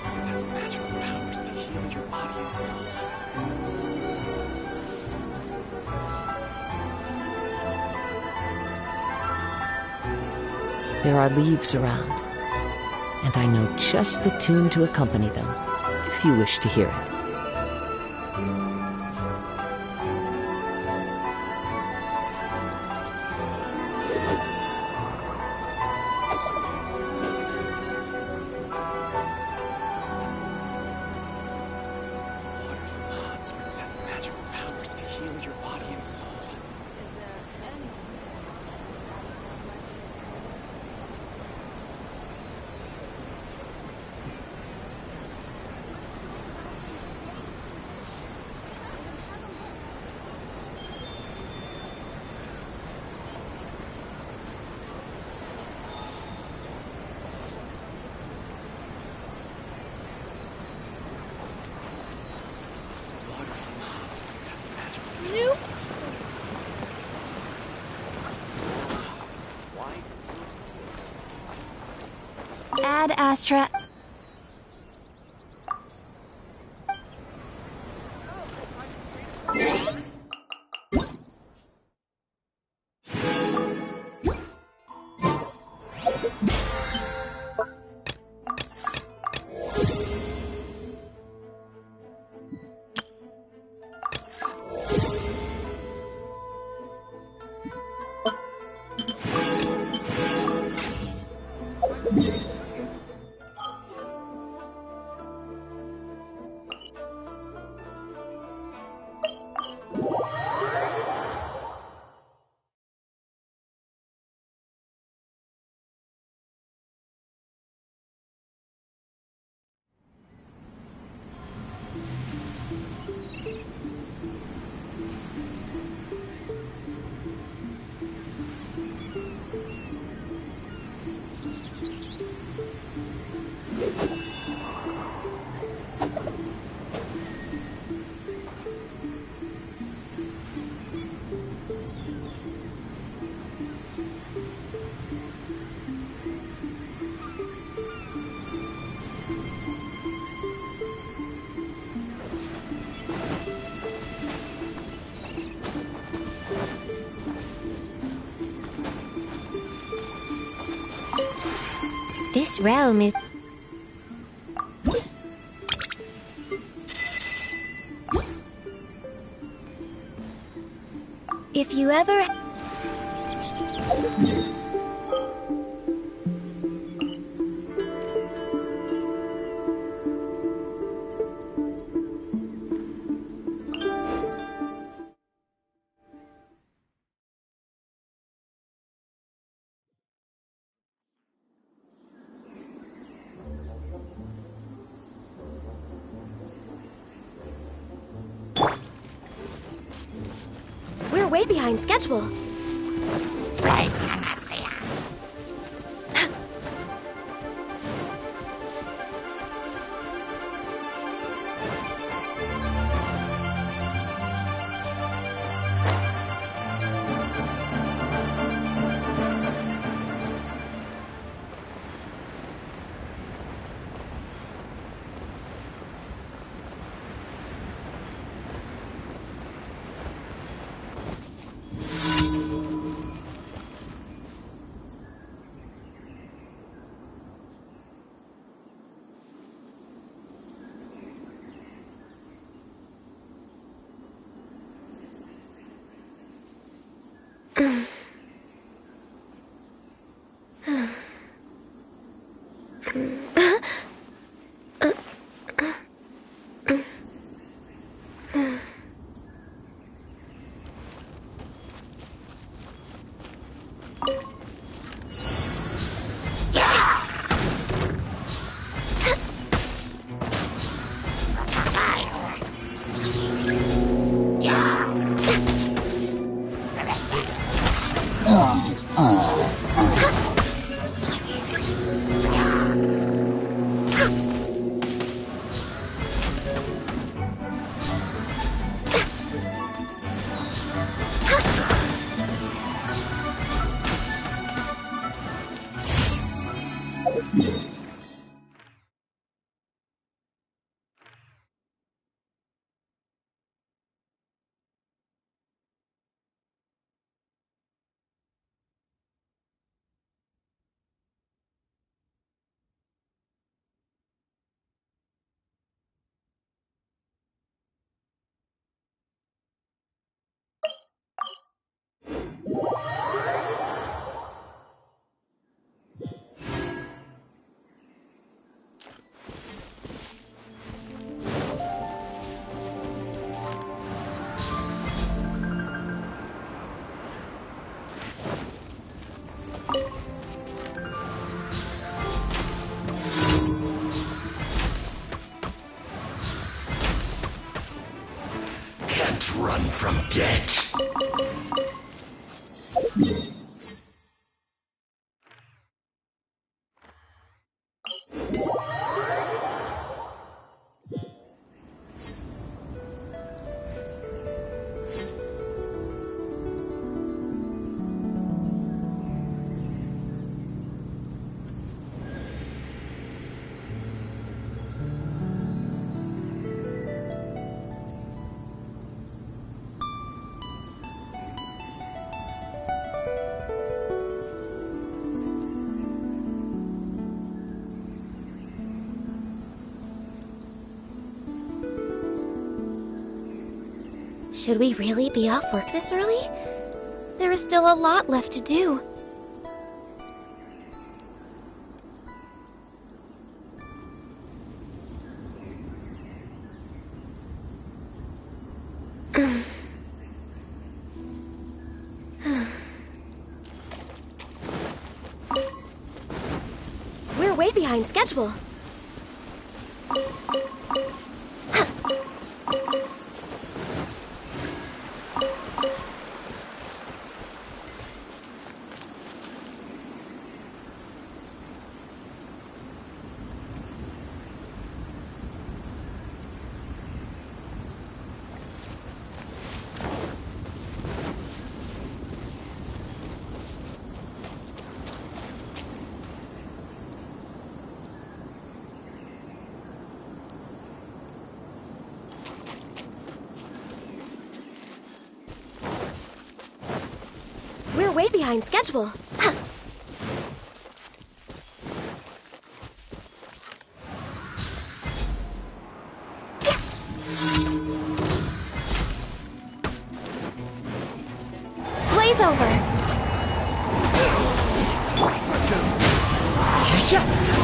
Monsters has magical powers to heal your body and soul. There are leaves around, and I know just the tune to accompany them, if you wish to hear it. Water from the hot springs has magical powers to heal your body and soul. Is there anyone satisfied by this? Water from the hot springs has magical New? Why? Ad Astra. This realm is... If you ever... We're way behind schedule. Can't run from death. Should we really be off work this early? There is still a lot left to do. We're way behind schedule. We're way behind schedule. Blaze over.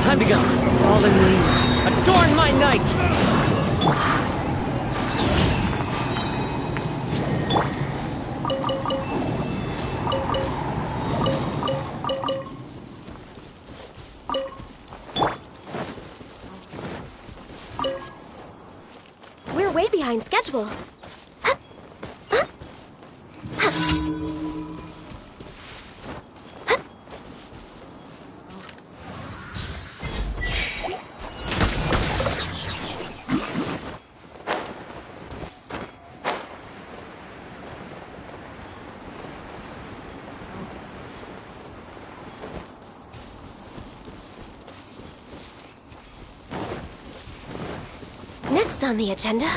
Time to go. Fallen leaves, adorn my night! We're way behind schedule. Next on the agenda.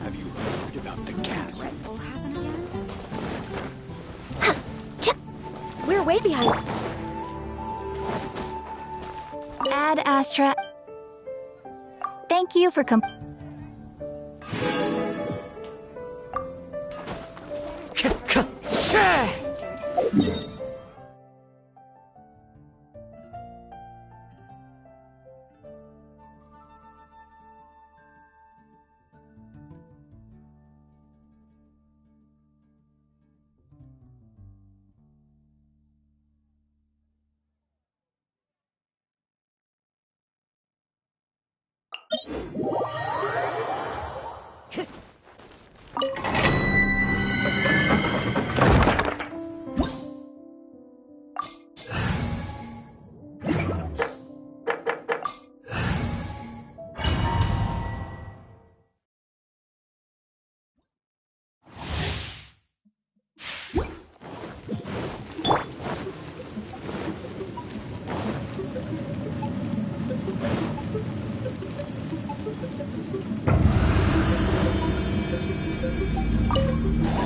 Have you heard about the gas? Dreadful happen again? We're way behind. Ad Astra. Thank you for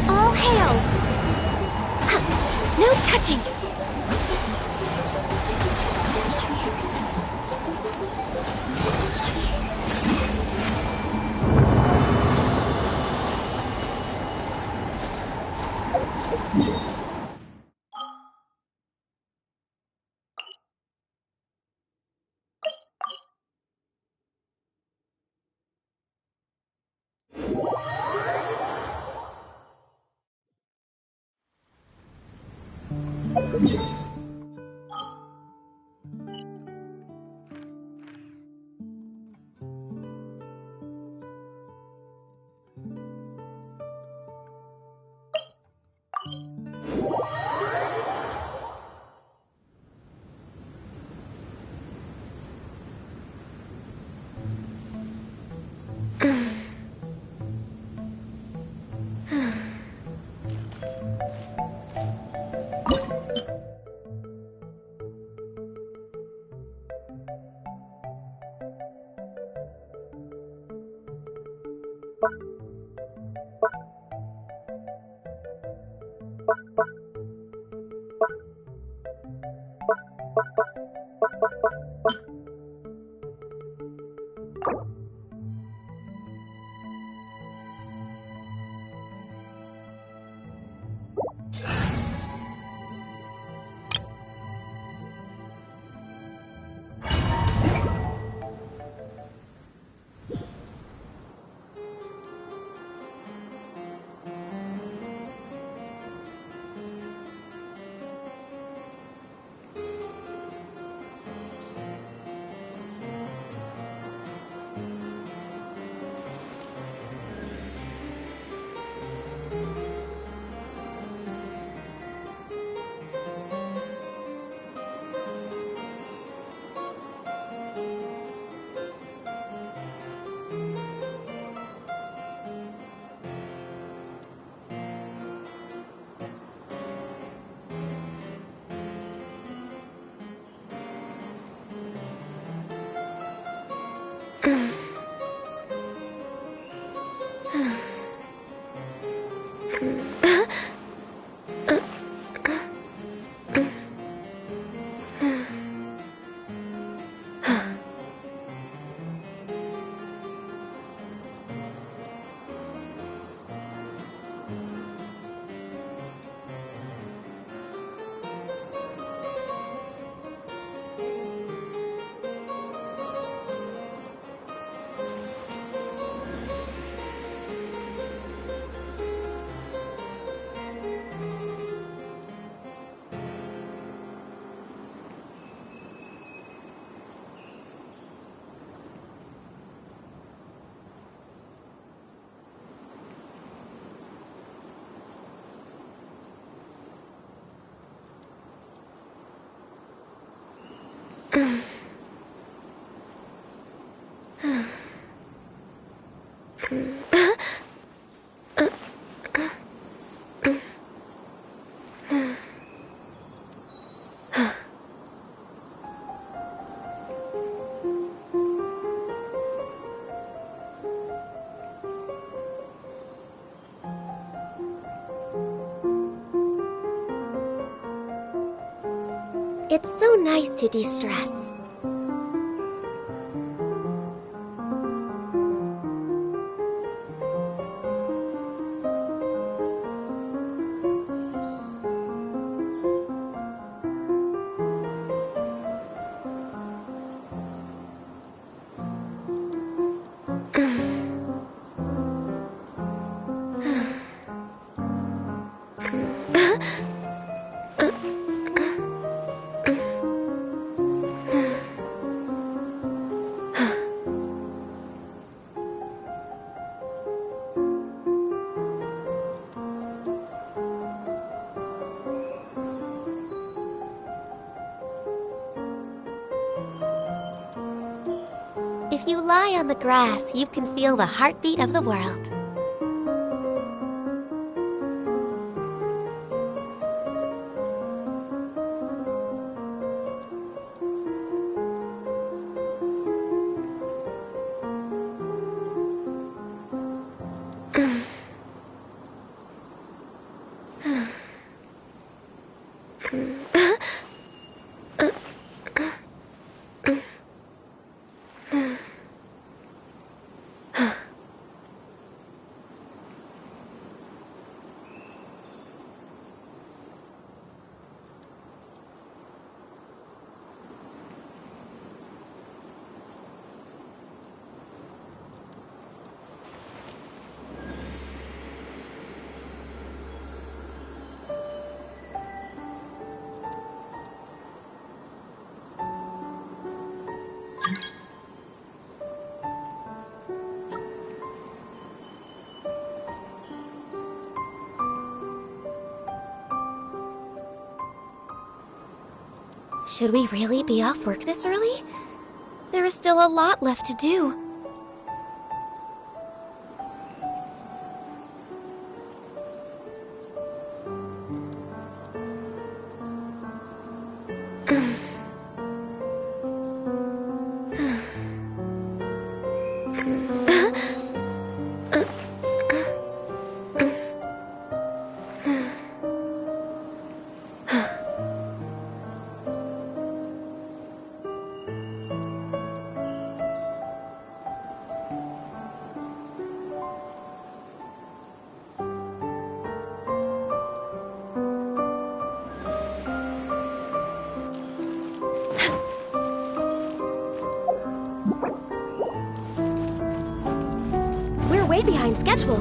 All hail! No touching! It's so nice to de-stress. If you lie on the grass, you can feel the heartbeat of the world. Should we really be off work this early? There is still a lot left to do. Way behind schedule.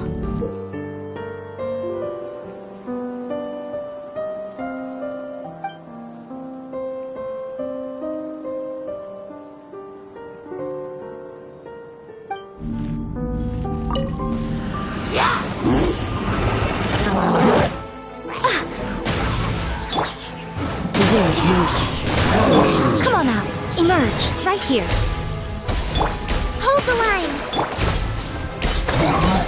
The wind moves. Come on out. Emerge. Right here. Hold the line!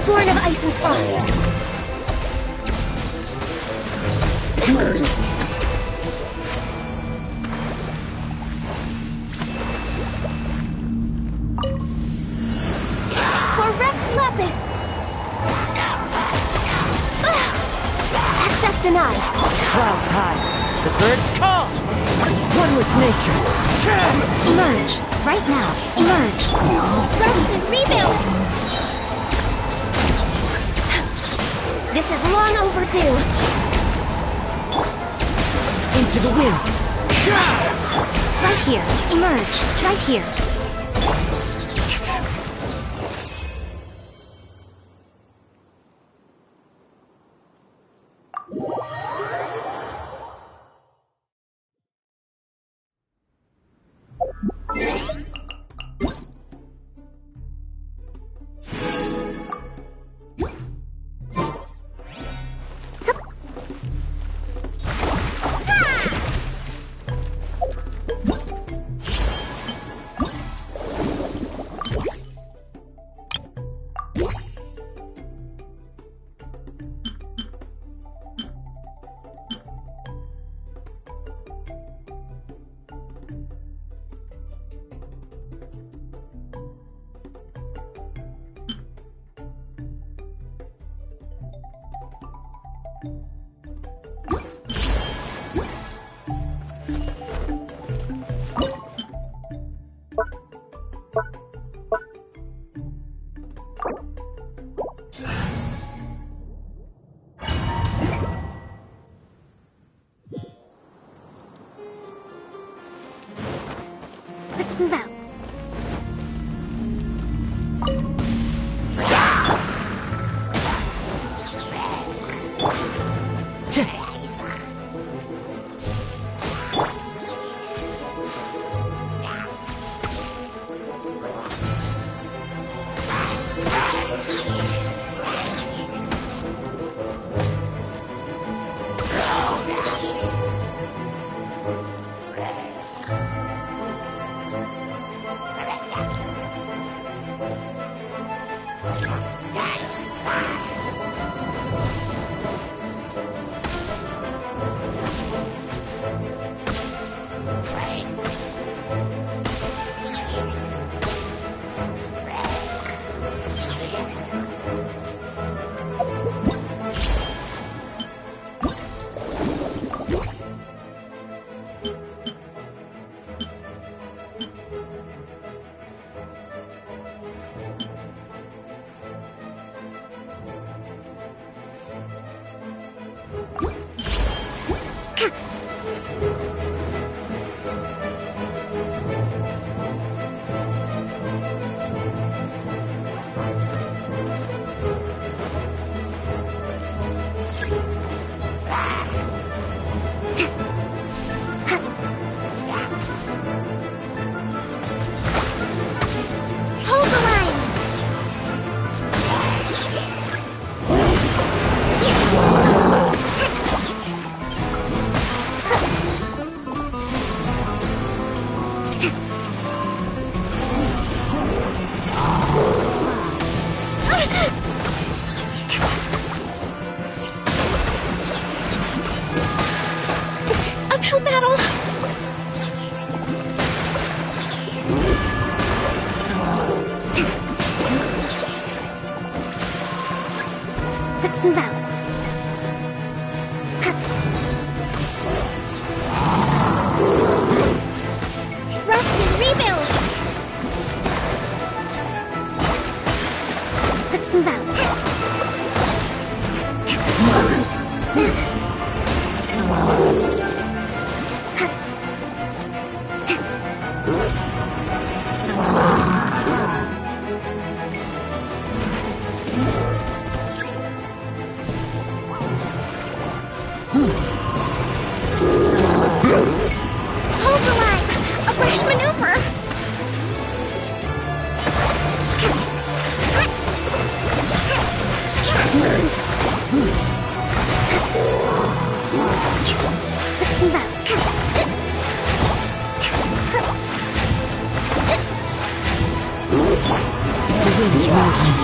Born of ice and frost. For Rex Lapis! Access denied. Clouds high. The birds call. One with nature. Emerge. Right now. Emerge. Rest and rebuild! This is long overdue. Into the wind. Right here. Emerge. Right here. Let's move out. Hold the line! Uphill battle! Let's move out. Rest and rebuild! Let's move out. Hold the line! A brash maneuver! Let's move out. The wind's rising.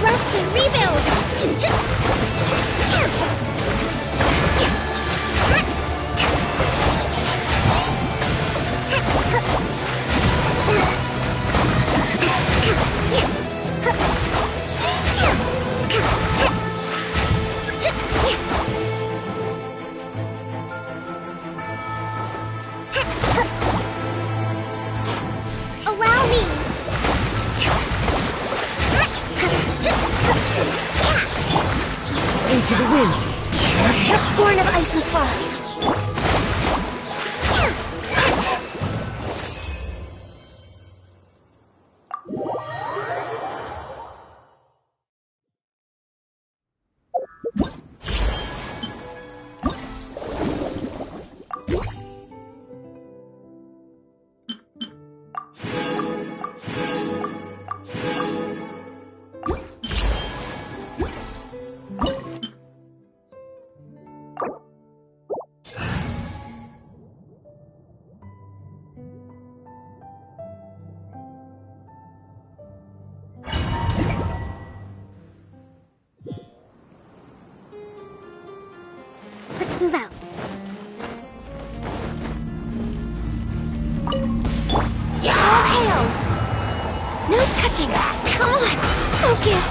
Rest and rebuild! Allow me! Into the wind. Born of ice and frost. Let's move out. All hail! No touching! Come on! Focus!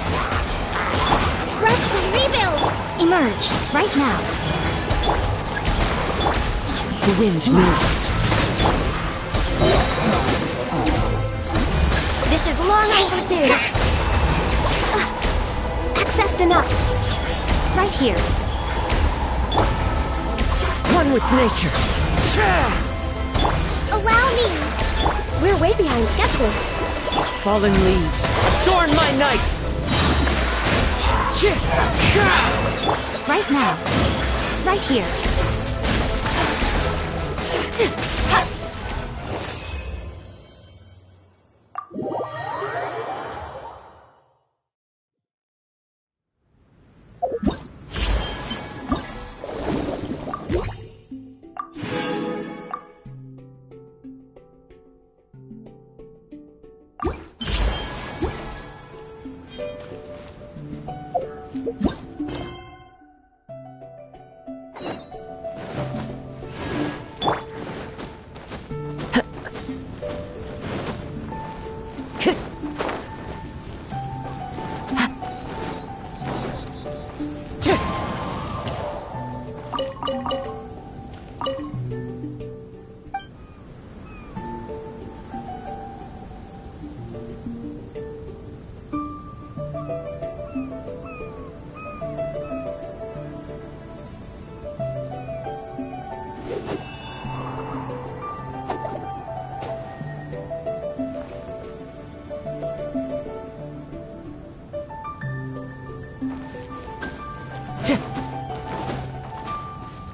Rest and rebuild! Emerge, right now. The wind's moving. This is long overdue. Accessed enough. Right here. One with nature. Allow me. We're way behind schedule. Fallen leaves. Adorn my night. Right now. Right here.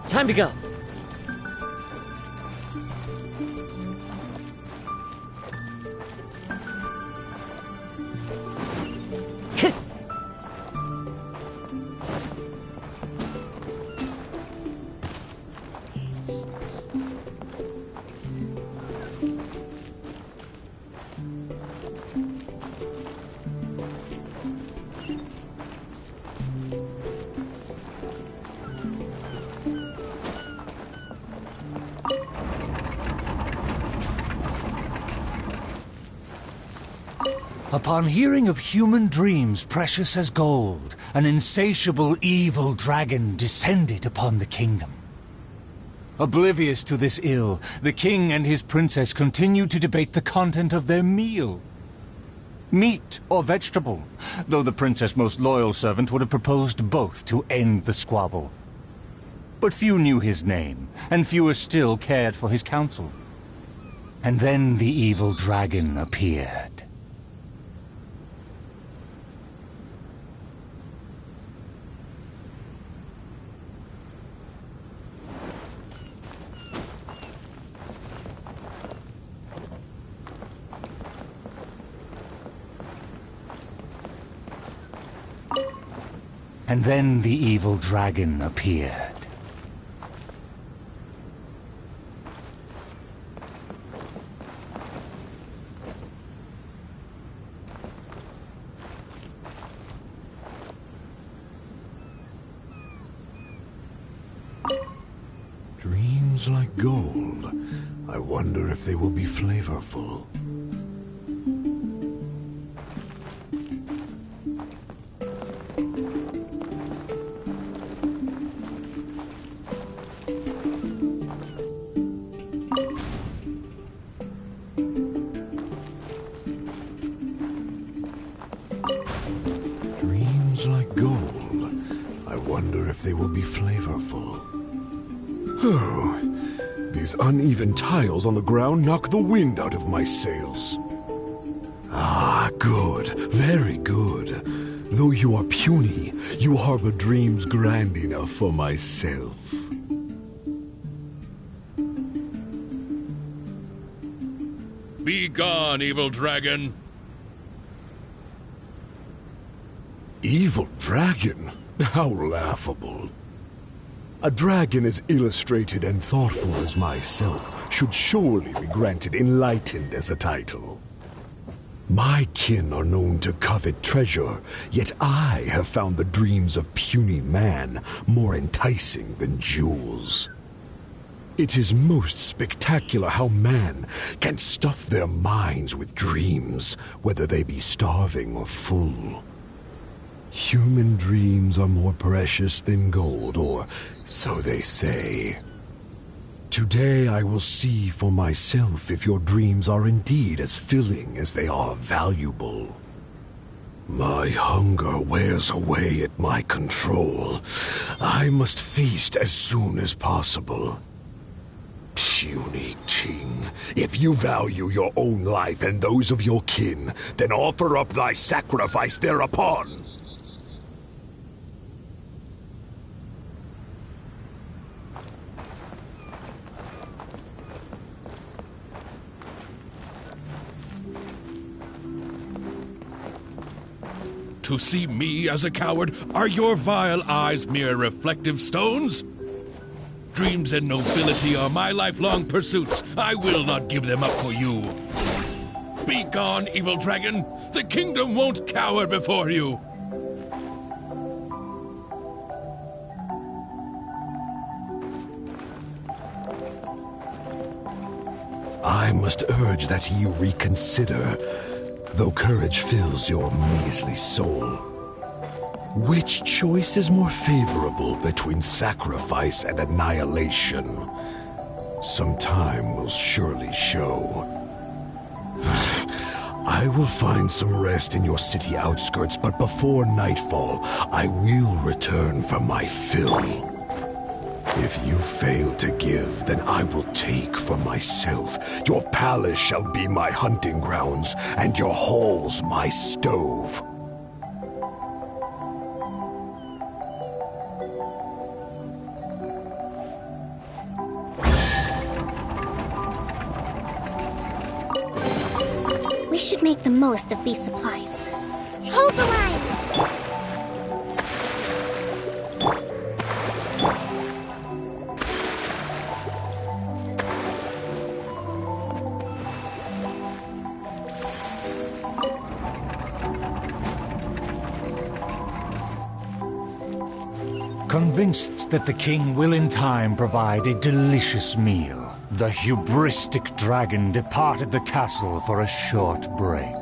Time to go. Upon hearing of human dreams precious as gold, an insatiable evil dragon descended upon the kingdom. Oblivious to this ill, the king and his princess continued to debate the content of their meal. Meat or vegetable, though the princess' most loyal servant would have proposed both to end the squabble. But few knew his name, and fewer still cared for his counsel. And then the evil dragon appeared. And then the evil dragon appeared. Dreams like gold. I wonder if they will be flavorful. Dreams like gold. I wonder if they will be flavorful. Oh, these uneven tiles on the ground knock the wind out of my sails. Ah, good, very good. Though you are puny, you harbor dreams grand enough for myself. Be gone, evil dragon. Evil dragon? How laughable. A dragon as illustrated and thoughtful as myself should surely be granted enlightened as a title. My kin are known to covet treasure, yet I have found the dreams of puny man more enticing than jewels. It is most spectacular how man can stuff their minds with dreams, whether they be starving or full. Human dreams are more precious than gold, or so they say. Today I will see for myself if your dreams are indeed as filling as they are valuable. My hunger wears away at my control. I must feast as soon as possible. Puny king, if you value your own life and those of your kin, then offer up thy sacrifice thereupon. To see me as a coward, are your vile eyes mere reflective stones? Dreams and nobility are my lifelong pursuits. I will not give them up for you. Be gone, evil dragon. The kingdom won't cower before you. I must urge that you reconsider, though courage fills your measly soul. Which choice is more favorable between sacrifice and annihilation? Some time will surely show. I will find some rest in your city outskirts, but before nightfall, I will return for my fill. If you fail to give, then I will take for myself. Your palace shall be my hunting grounds, and your halls my stove. We should make the most of these supplies. Hold the line! Convinced that the king will in time provide a delicious meal, the hubristic dragon departed the castle for a short break.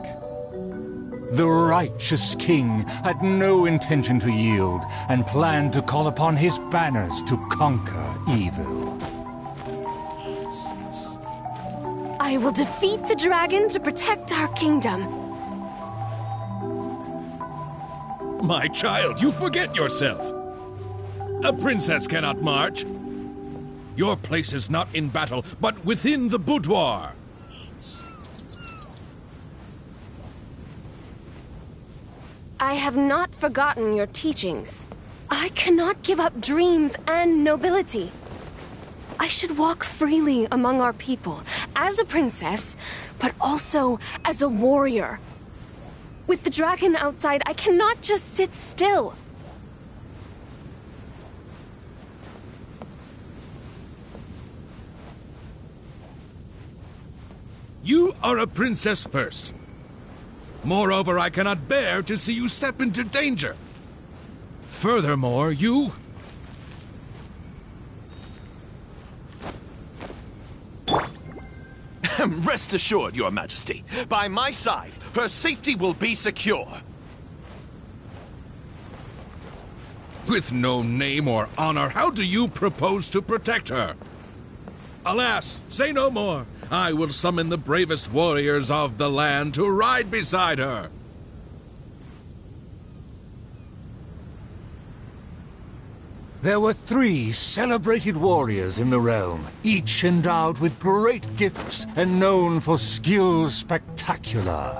The righteous king had no intention to yield and planned to call upon his banners to conquer evil. I will defeat the dragon to protect our kingdom. My child, you forget yourself. A princess cannot march. Your place is not in battle, but within the boudoir. I have not forgotten your teachings. I cannot give up dreams and nobility. I should walk freely among our people, as a princess, but also as a warrior. With the dragon outside, I cannot just sit still. You are a princess first. Moreover, I cannot bear to see you step into danger. Furthermore, you... Rest assured, Your Majesty. By my side, her safety will be secure. With no name or honor, how do you propose to protect her? Alas, say no more. I will summon the bravest warriors of the land to ride beside her. There were 3 celebrated warriors in the realm, each endowed with great gifts and known for skill spectacular.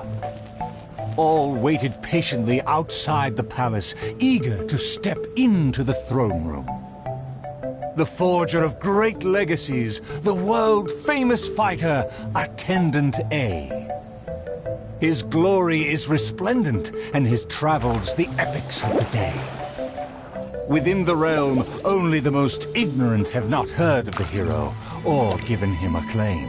All waited patiently outside the palace, eager to step into the throne room. The forger of great legacies, the world-famous fighter, Attendant A. His glory is resplendent, and his travels the epics of the day. Within the realm, only the most ignorant have not heard of the hero, or given him acclaim.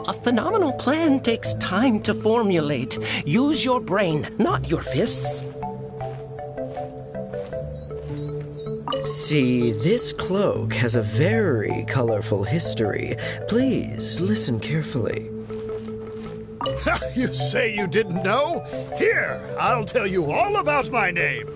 A phenomenal plan takes time to formulate. Use your brain, not your fists. See, this cloak has a very colorful history. Please listen carefully. You say you didn't know? Here, I'll tell you all about my name.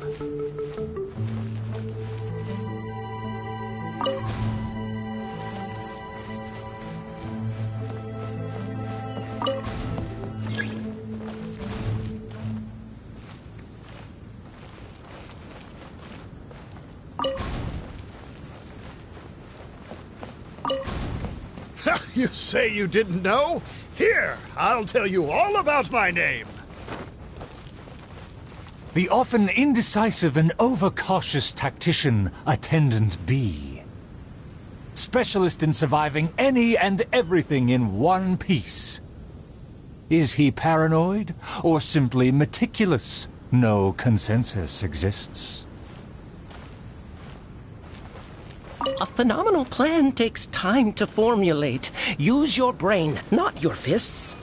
You say you didn't know? Here, I'll tell you all about my name. The often indecisive and overcautious tactician, Attendant B. specialist in surviving any and everything in one piece. Is he paranoid, or simply meticulous? No consensus exists. A phenomenal plan takes time to formulate. Use your brain, not your fists.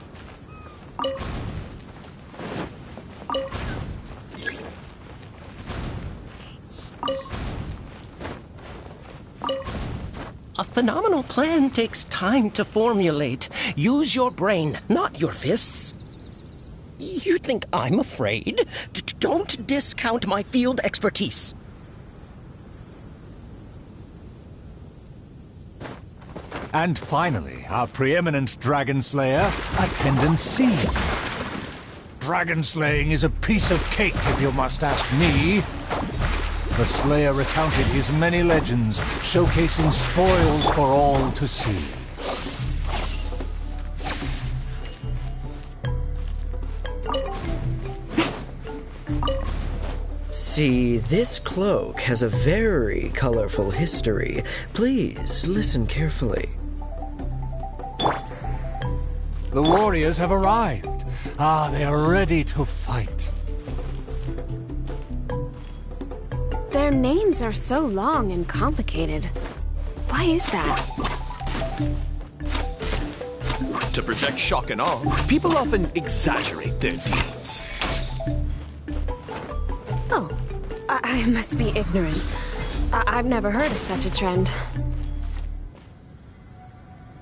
A phenomenal plan takes time to formulate. Use your brain, not your fists. You think I'm afraid? Don't discount my field expertise. And finally, our preeminent dragon slayer, Attendant C. Dragon slaying is a piece of cake, if you must ask me. The slayer recounted his many legends, showcasing spoils for all to see. See, this cloak has a very colorful history. Please listen carefully. The warriors have arrived. They are ready to fight. Their names are so long and complicated. Why is that? To project shock and awe, people often exaggerate their deeds. Oh, I must be ignorant. I've never heard of such a trend.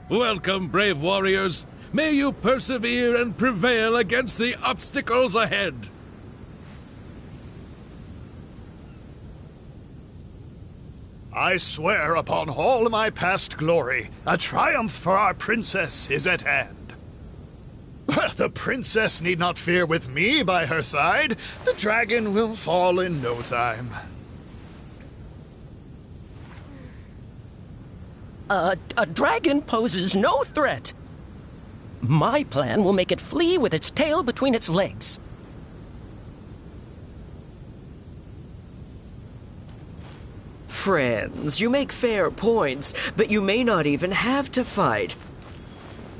Welcome, brave warriors. May you persevere and prevail against the obstacles ahead. I swear upon all my past glory, a triumph for our princess is at hand. The princess need not fear with me by her side. The dragon will fall in no time. A dragon poses no threat. My plan will make it flee with its tail between its legs. Friends, you make fair points, but you may not even have to fight.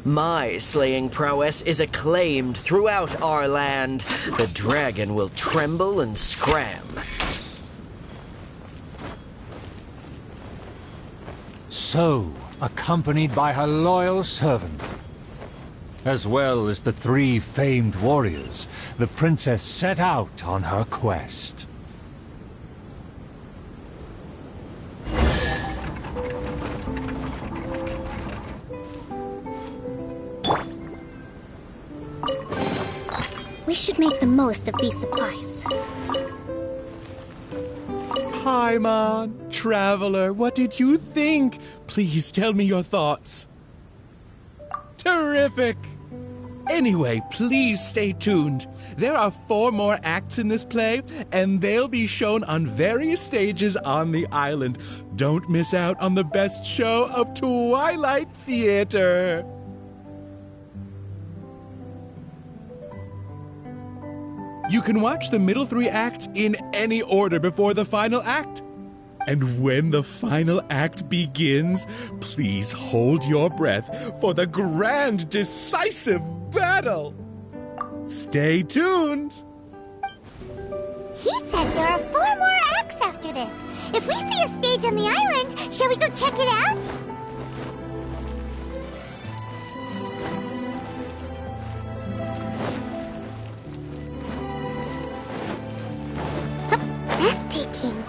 My slaying prowess is acclaimed throughout our land. The dragon will tremble and scram. So, accompanied by her loyal servant, as well as the 3 famed warriors, the princess set out on her quest. We should make the most of these supplies. Paimon, traveler, what did you think? Please tell me your thoughts. Terrific! Anyway, please stay tuned. There are 4 more acts in this play, and they'll be shown on various stages on the island. Don't miss out on the best show of Twilight Theater. You can watch the middle 3 acts in any order before the final act. And when the final act begins, please hold your breath for the grand, decisive battle. Stay tuned. He said there are 4 more acts after this. If we see a stage on the island, shall we go check it out? Breathtaking.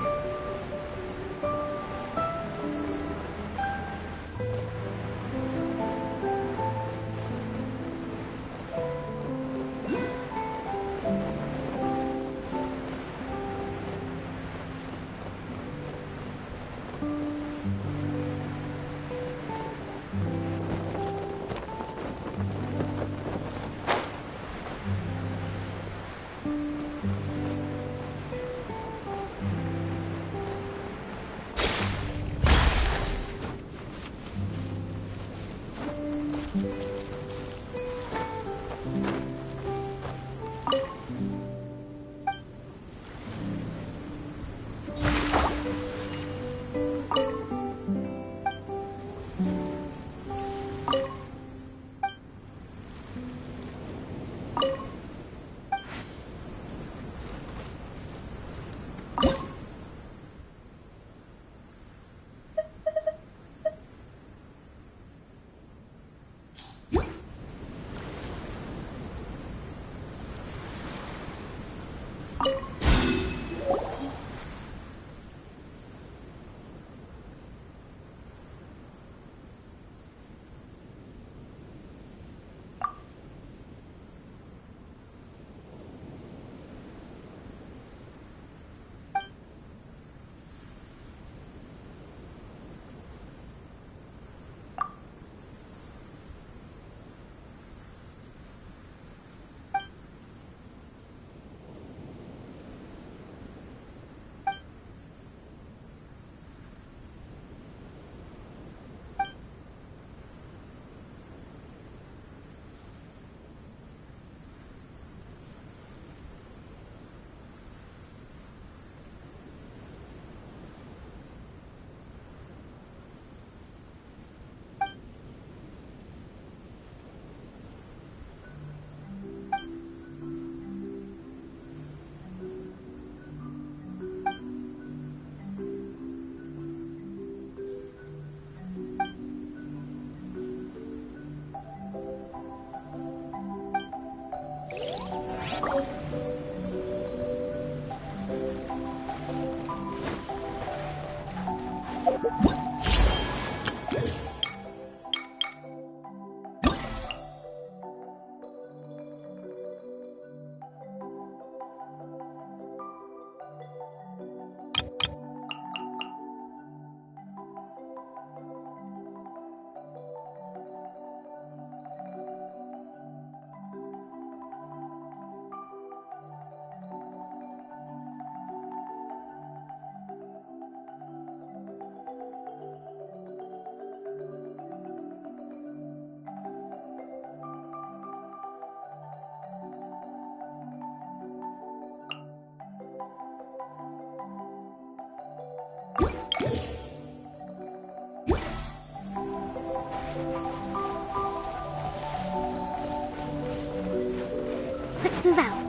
let's move out.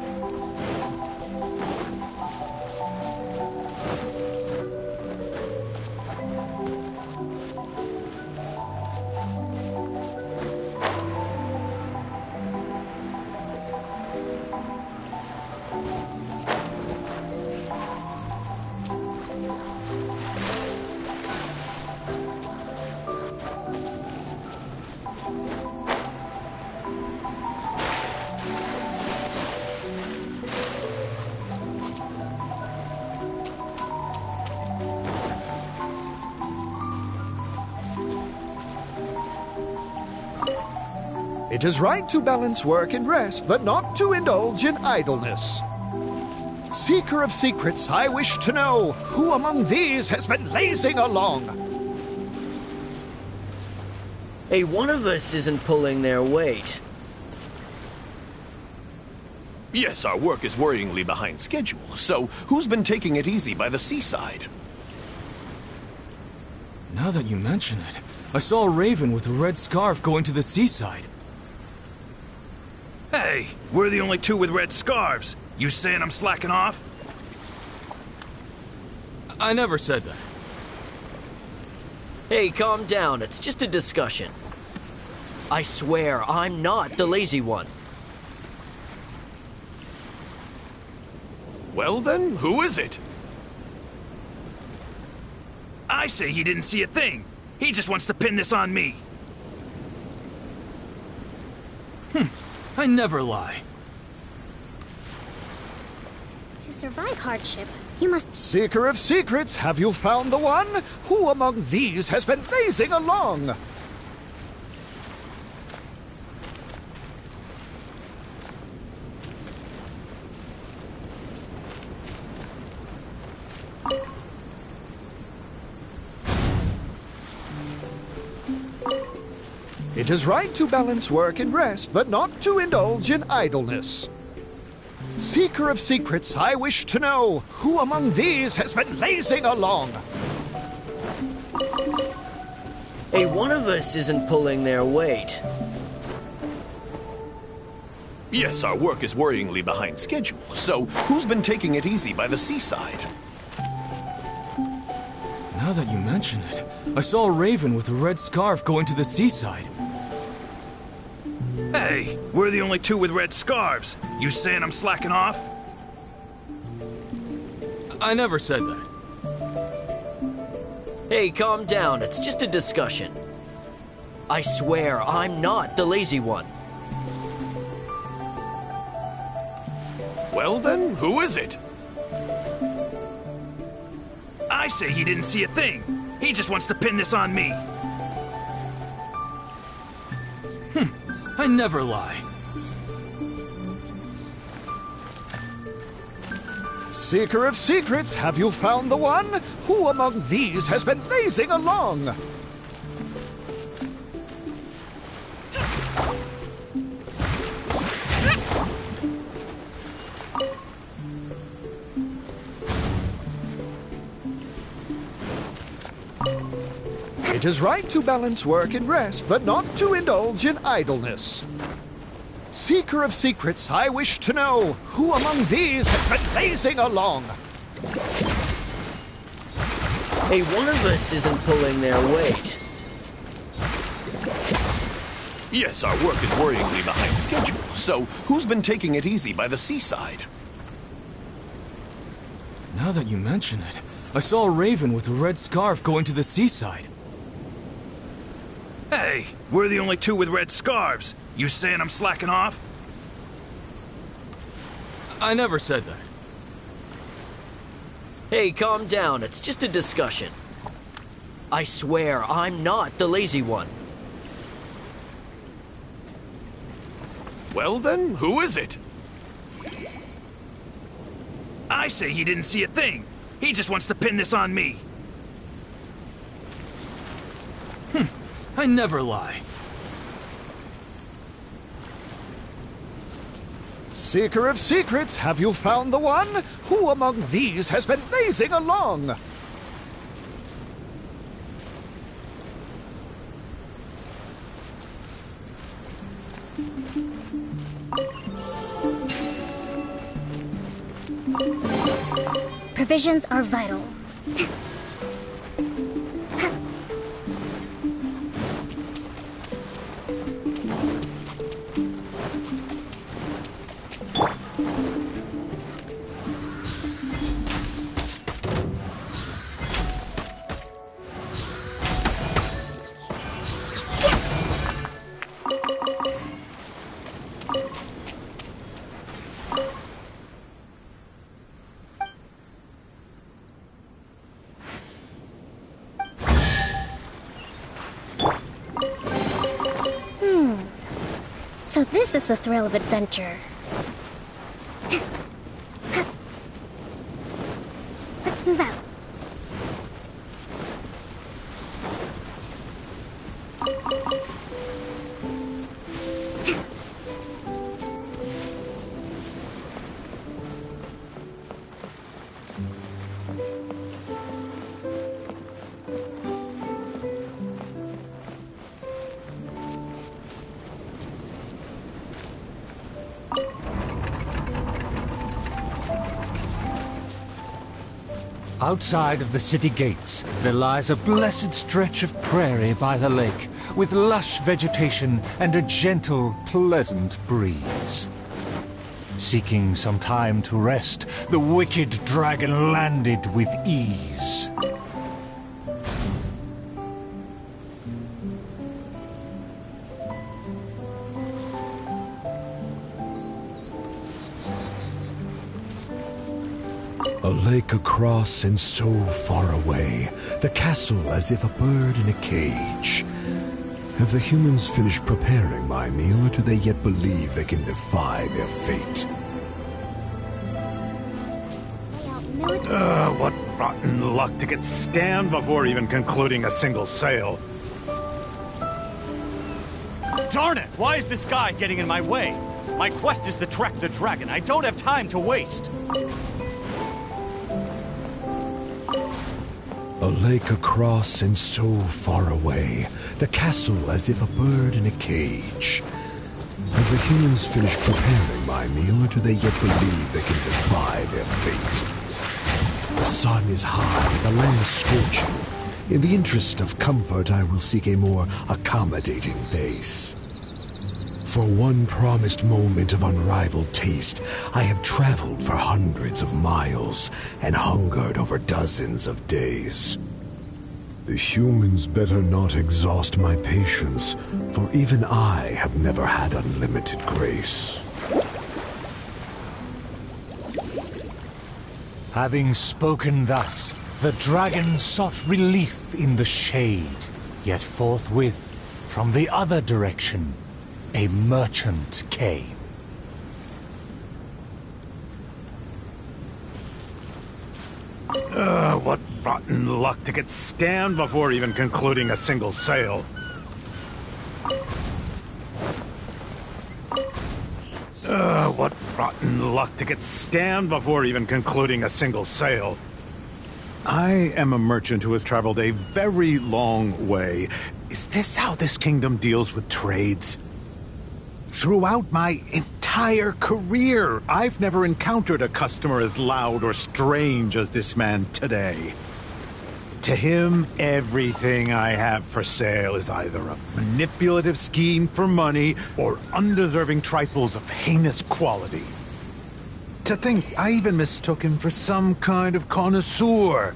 It is right to balance work and rest, but not to indulge in idleness. Seeker of secrets, I wish to know who among these has been lazing along. One of us isn't pulling their weight. Yes, our work is worryingly behind schedule, so who's been taking it easy by the seaside? Now that you mention it, I saw a raven with a red scarf going to the seaside. Hey, we're the only two with red scarves. You saying I'm slacking off? I never said that. Hey, calm down. It's just a discussion. I swear, I'm not the lazy one. Well then, who is it? I say he didn't see a thing. He just wants to pin this on me. I never lie. To survive hardship, you must... Seeker of secrets, have you found the one? Who among these has been lazing along? It is right to balance work and rest, but not to indulge in idleness. Seeker of secrets, I wish to know who among these has been lazing along. One of us isn't pulling their weight. Yes, our work is worryingly behind schedule, so who's been taking it easy by the seaside? Now that you mention it, I saw a raven with a red scarf going to the seaside. Hey, we're the only two with red scarves. You saying I'm slacking off? I never said that. Hey, calm down. It's just a discussion. I swear, I'm not the lazy one. Well then, who is it? I say he didn't see a thing. He just wants to pin this on me. I never lie. Seeker of secrets, have you found the one? Who among these has been lazing along? It is right to balance work and rest, but not to indulge in idleness. Seeker of secrets, I wish to know who among these has been lazing along. One of us isn't pulling their weight. Yes, our work is worryingly behind schedule, so who's been taking it easy by the seaside? Now that you mention it, I saw a raven with a red scarf going to the seaside. Hey, we're the only two with red scarves. You saying I'm slacking off? I never said that. Hey, calm down. It's just a discussion. I swear, I'm not the lazy one. Well then, who is it? I say he didn't see a thing. He just wants to pin this on me. I never lie. Seeker of secrets, have you found the one? Who among these has been lazing along? Provisions are vital. So this is the thrill of adventure. Let's move out. Outside of the city gates, there lies a blessed stretch of prairie by the lake, with lush vegetation and a gentle, pleasant breeze. Seeking some time to rest, the wicked dragon landed with ease. A lake across and so far away, the castle as if a bird in a cage. Have the humans finished preparing my meal, or do they yet believe they can defy their fate? What rotten luck to get scanned before even concluding a single sale. Darn it! Why is this guy getting in my way? My quest is to track the dragon. I don't have time to waste. A lake across and so far away, the castle as if a bird in a cage. Have the humans finished preparing my meal, or do they yet believe they can defy their fate? The sun is high, the land is scorching. In the interest of comfort, I will seek a more accommodating base. For one promised moment of unrivaled taste, I have traveled for hundreds of miles and hungered over dozens of days. The humans better not exhaust my patience, for even I have never had unlimited grace. Having spoken thus, the dragon sought relief in the shade, yet forthwith, from the other direction, a merchant came. What rotten luck to get scanned before even concluding a single sale. What rotten luck to get scanned before even concluding a single sale. I am a merchant who has traveled a very long way. Is this how this kingdom deals with trades? Throughout my entire career, I've never encountered a customer as loud or strange as this man today. To him, everything I have for sale is either a manipulative scheme for money or undeserving trifles of heinous quality. To think I even mistook him for some kind of connoisseur,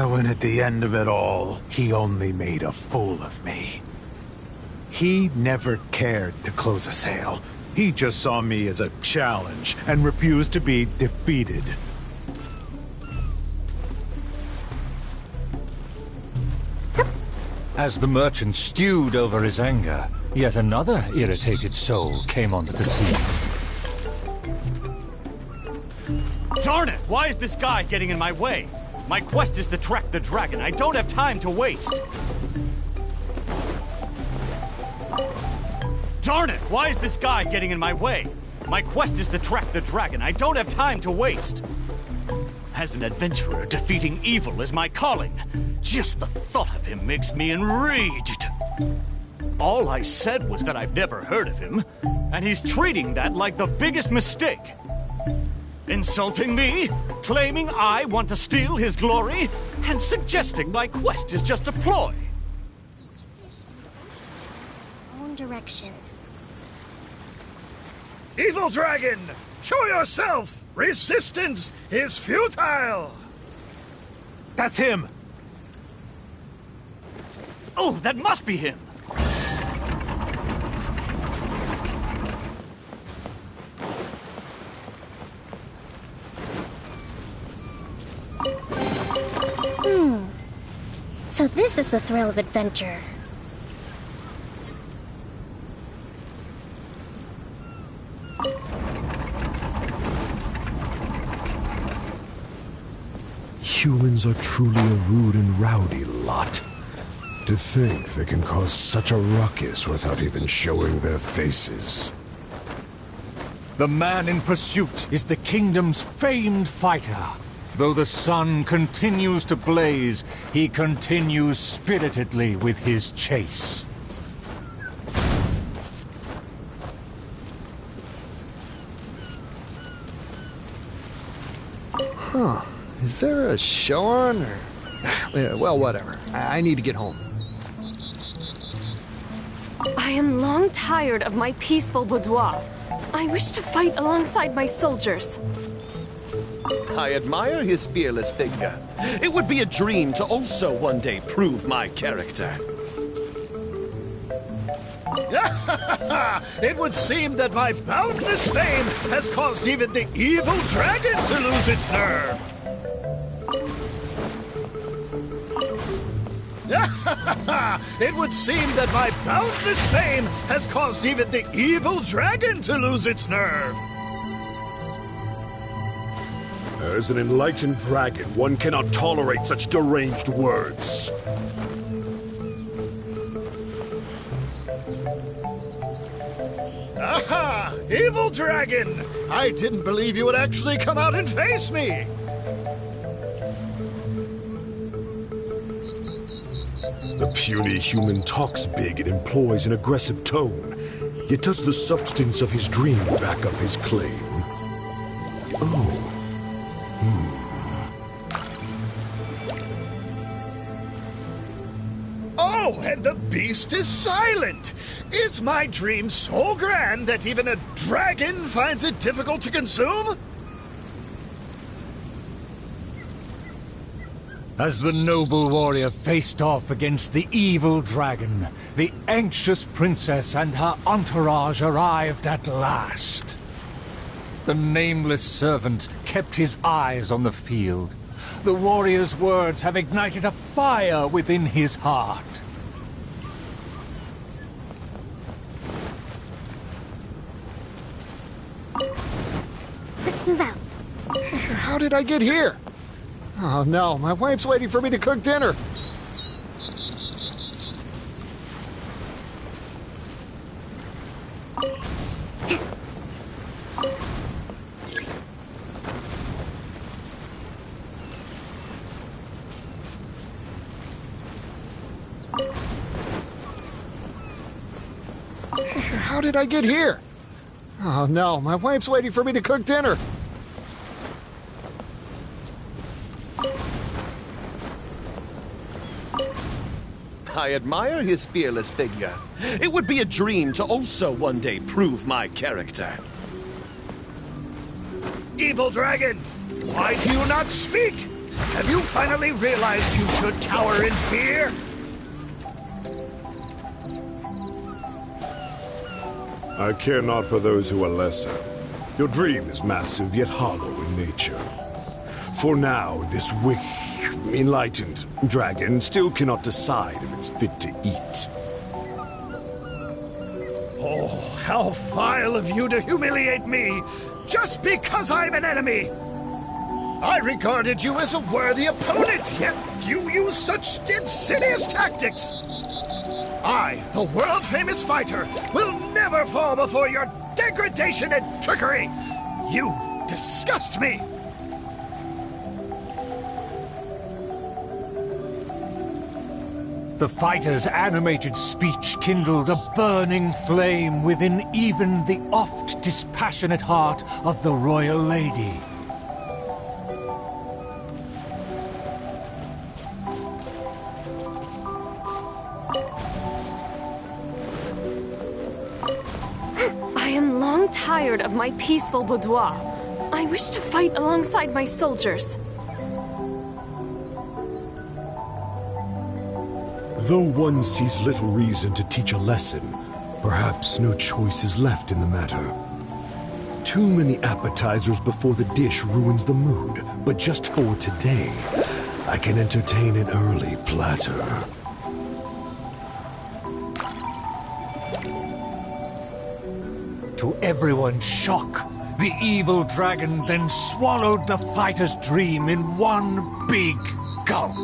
when at the end of it all, he only made a fool of me. He never cared to close a sale. He just saw me as a challenge and refused to be defeated. As the merchant stewed over his anger, yet another irritated soul came onto the scene. Darn it! Why is this guy getting in my way? My quest is to track the dragon. I don't have time to waste. Darn it! Why is this guy getting in my way? My quest is to track the dragon. I don't have time to waste. As an adventurer, defeating evil is my calling. Just the thought of him makes me enraged. All I said was that I've never heard of him, and he's treating that like the biggest mistake. Insulting me? Claiming I want to steal his glory? And suggesting my quest is just a ploy? Own direction. Evil dragon! Show yourself! Resistance is futile! That's him! Oh, that must be him! So this is the thrill of adventure. Humans are truly a rude and rowdy lot. To think they can cause such a ruckus without even showing their faces. The man in pursuit is the kingdom's famed fighter. Though the sun continues to blaze, he continues spiritedly with his chase. Huh. Is there a show on, or... Well, whatever. I need to get home. I am long tired of my peaceful boudoir. I wish to fight alongside my soldiers. I admire his fearless figure. It would be a dream to also one day prove my character. It would seem that my boundless fame has caused even the evil dragon to lose its nerve. It would seem that my boundless fame has caused even the evil dragon to lose its nerve. As an enlightened dragon, one cannot tolerate such deranged words. Aha! Evil dragon! I didn't believe you would actually come out and face me! The puny human talks big and employs an aggressive tone, yet does the substance of his dream back up his claim? Oh. Oh, and the beast is silent! Is my dream so grand that even a dragon finds it difficult to consume? As the noble warrior faced off against the evil dragon, the anxious princess and her entourage arrived at last. The nameless servant kept his eyes on the field. The warrior's words have ignited a fire within his heart. Let's move out. How did I get here? Oh no, my wife's waiting for me to cook dinner. How did I get here? Oh no, my wife's waiting for me to cook dinner. I admire his fearless figure. It would be a dream to also one day prove my character. Evil dragon, why do you not speak? Have you finally realized you should cower in fear? I care not for those who are lesser. Your dream is massive, yet hollow in nature. For now, this weak, enlightened dragon still cannot decide if it's fit to eat. Oh, how vile of you to humiliate me, just because I'm an enemy! I regarded you as a worthy opponent, yet you use such insidious tactics! I, the world-famous fighter, will never fall before your degradation and trickery! You disgust me! The fighter's animated speech kindled a burning flame within even the oft dispassionate heart of the royal lady. grown tired of my peaceful boudoir. I wish to fight alongside my soldiers. Though one sees little reason to teach a lesson, perhaps no choice is left in the matter. Too many appetizers before the dish ruins the mood, but just for today, I can entertain an early platter. To everyone's shock, the evil dragon then swallowed the fighter's dream in one big gulp.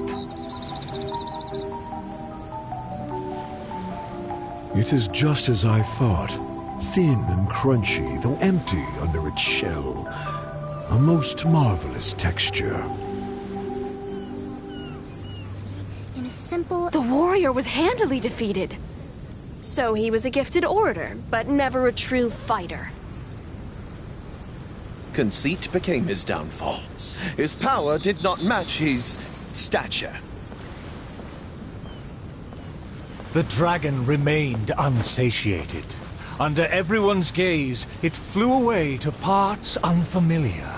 It is just as I thought. Thin and crunchy, though empty under its shell. A most marvelous texture. In a simple... The warrior was handily defeated. So he was a gifted orator, but never a true fighter. Conceit became his downfall. His power did not match his stature. The dragon remained unsatiated. Under everyone's gaze, it flew away to parts unfamiliar.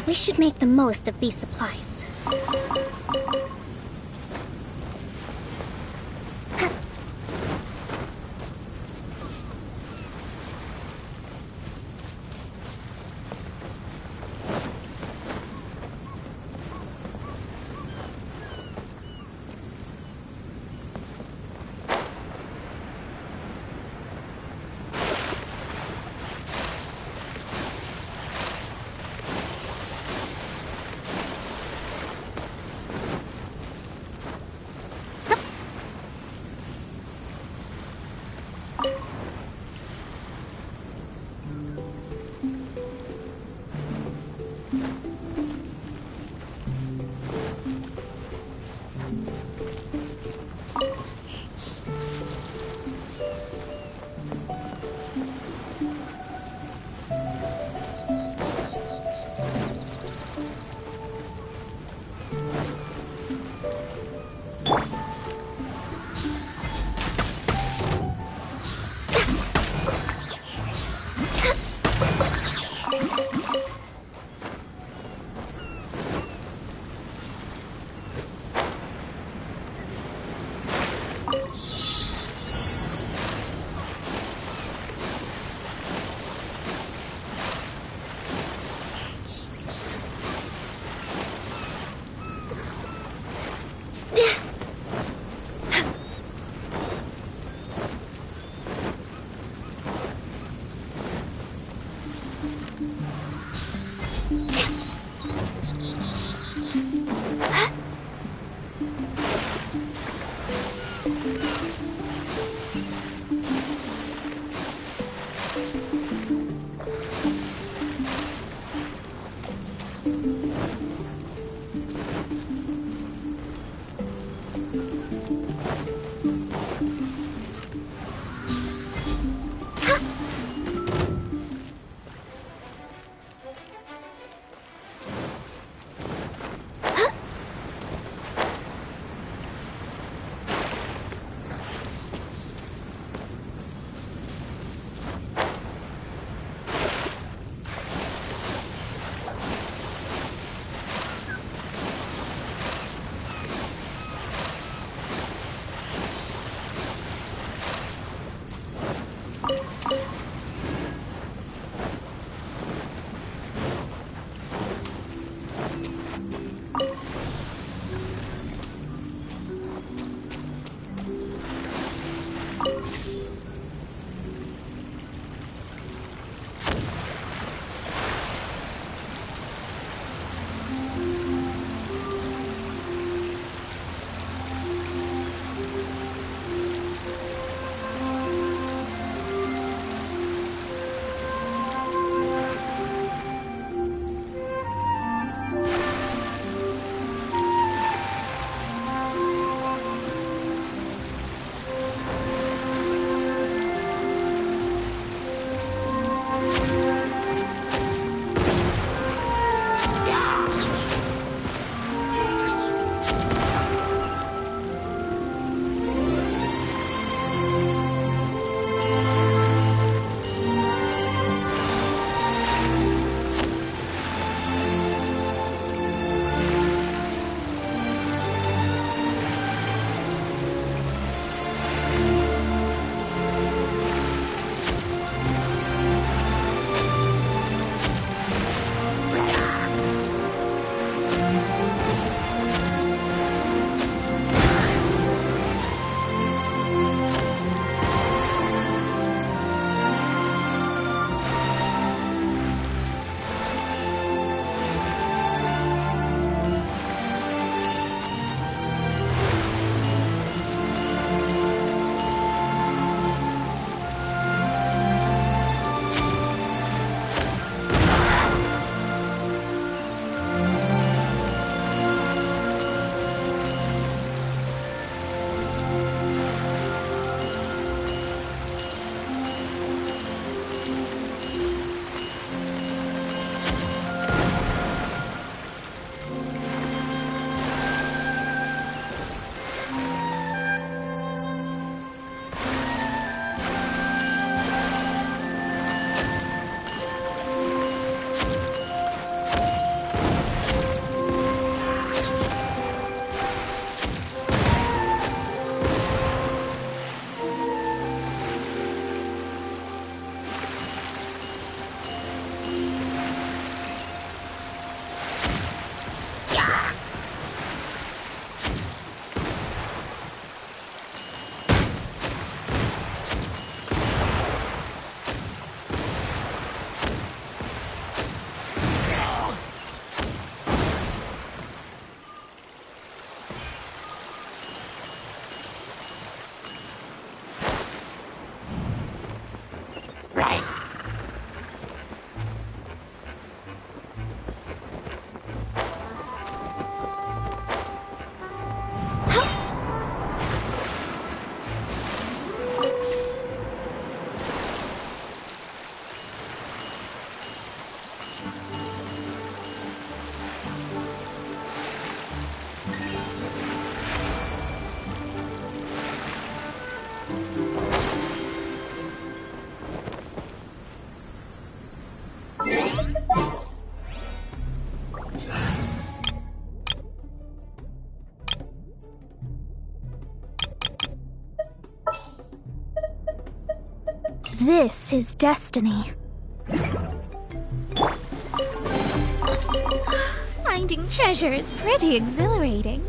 We should make the most of these supplies. This is destiny. Finding treasure is pretty exhilarating.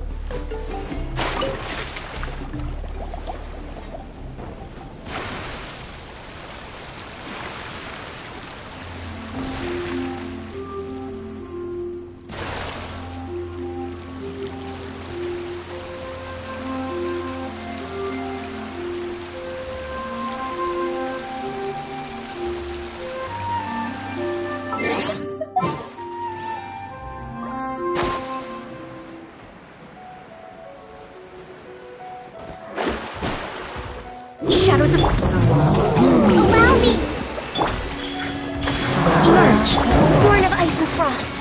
Shadows of... Allow me! Emerge, born of ice and frost.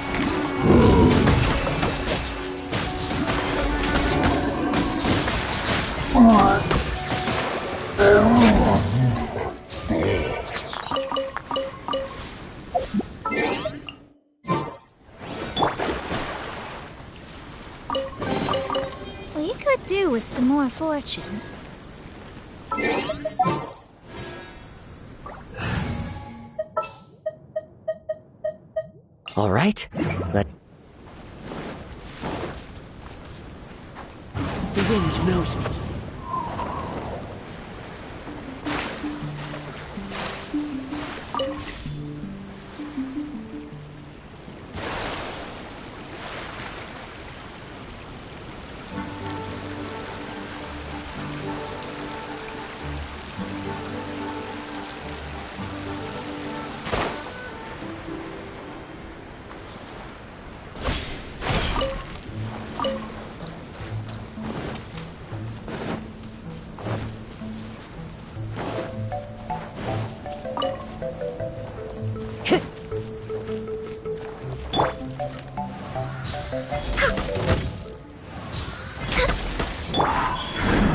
We could do with some more fortune. All right. The wind knows me.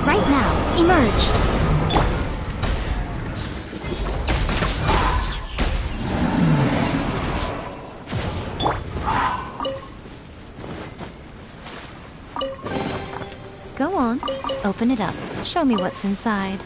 Right now, emerge. Go on, open it up. Show me what's inside.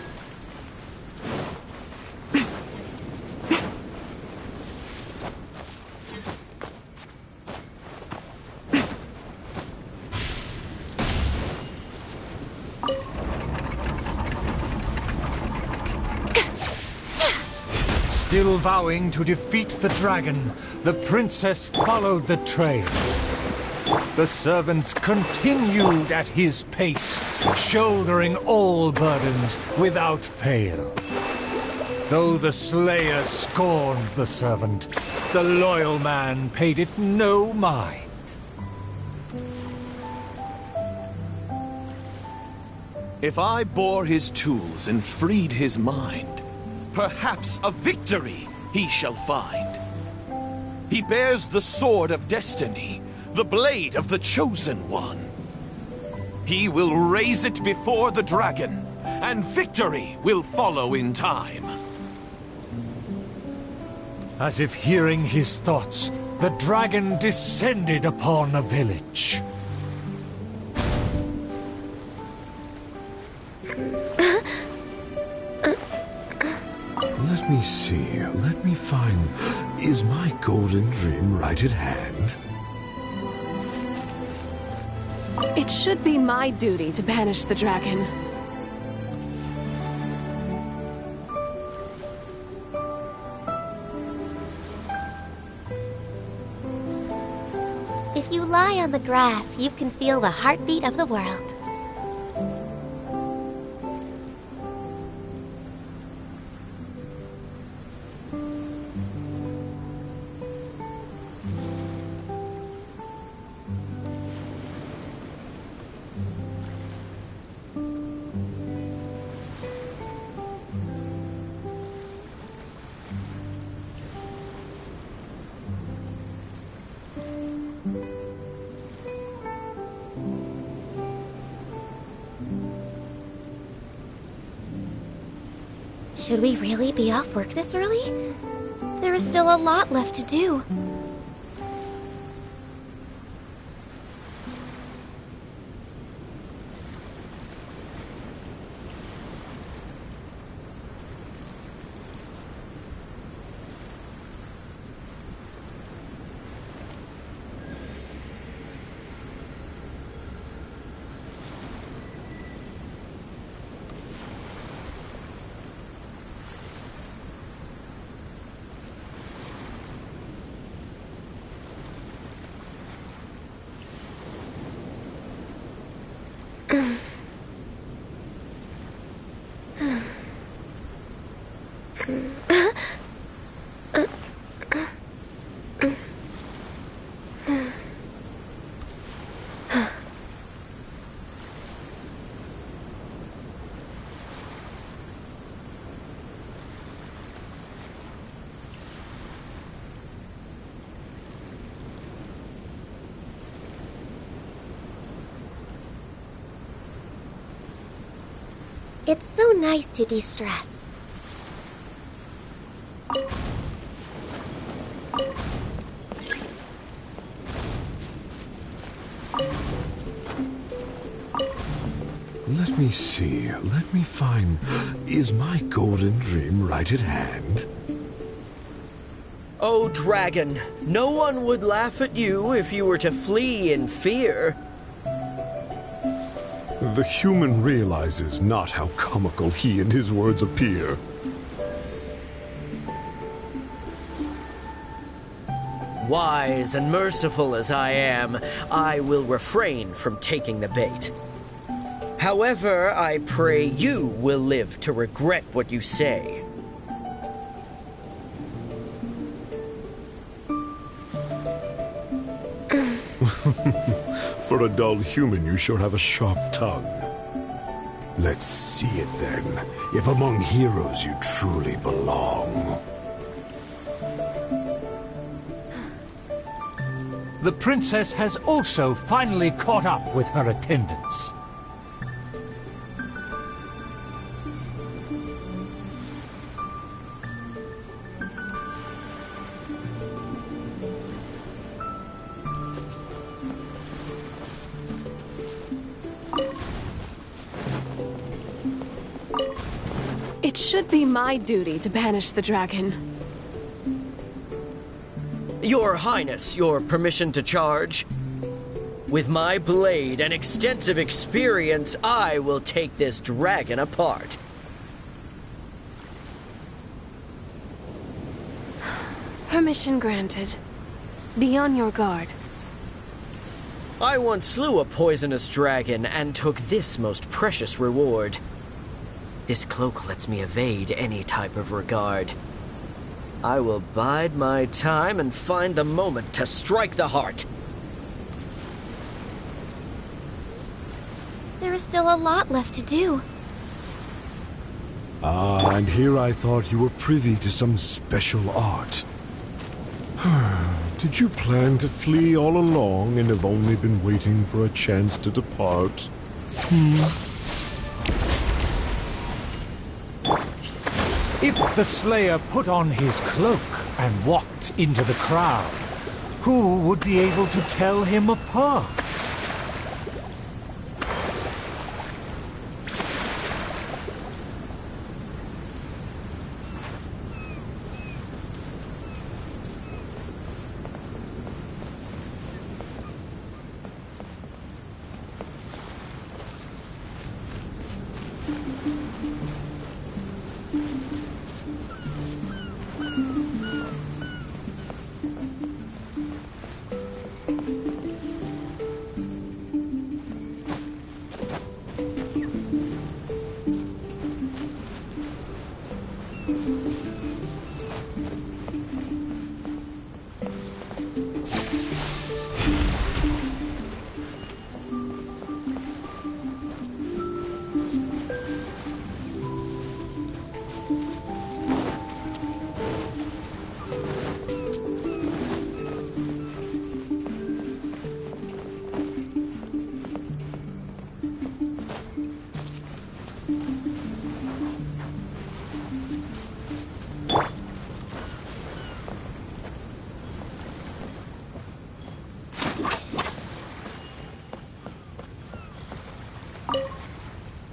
Still vowing to defeat the dragon, the princess followed the trail. The servant continued at his pace, shouldering all burdens without fail. Though the slayer scorned the servant, the loyal man paid it no mind. If I bore his tools and freed his mind, perhaps a victory he shall find. He bears the sword of destiny, the blade of the chosen one. He will raise it before the dragon, and victory will follow in time. As if hearing his thoughts, the dragon descended upon a village. Let me see. Let me find... Is my golden dream right at hand? It should be my duty to banish the dragon. If you lie on the grass, you can feel the heartbeat of the world. Should we really be off work this early? There is still a lot left to do. It's so nice to de-stress. Let me see. Let me find... Is my golden dream right at hand? Oh, dragon, no one would laugh at you if you were to flee in fear. The human realizes not how comical he and his words appear. Wise and merciful as I am, I will refrain from taking the bait. However, I pray you will live to regret what you say. For a dull human, you sure have a sharp tongue. Let's see it then, if among heroes you truly belong. The princess has also finally caught up with her attendants. It should be my duty to banish the dragon. Your Highness, your permission to charge? With my blade and extensive experience, I will take this dragon apart. Permission granted. Be on your guard. I once slew a poisonous dragon and took this most precious reward. This cloak lets me evade any type of regard. I will bide my time and find the moment to strike the heart. There is still a lot left to do. Ah, and here I thought you were privy to some special art. Did you plan to flee all along and have only been waiting for a chance to depart? If the Slayer put on his cloak and walked into the crowd, who would be able to tell him apart?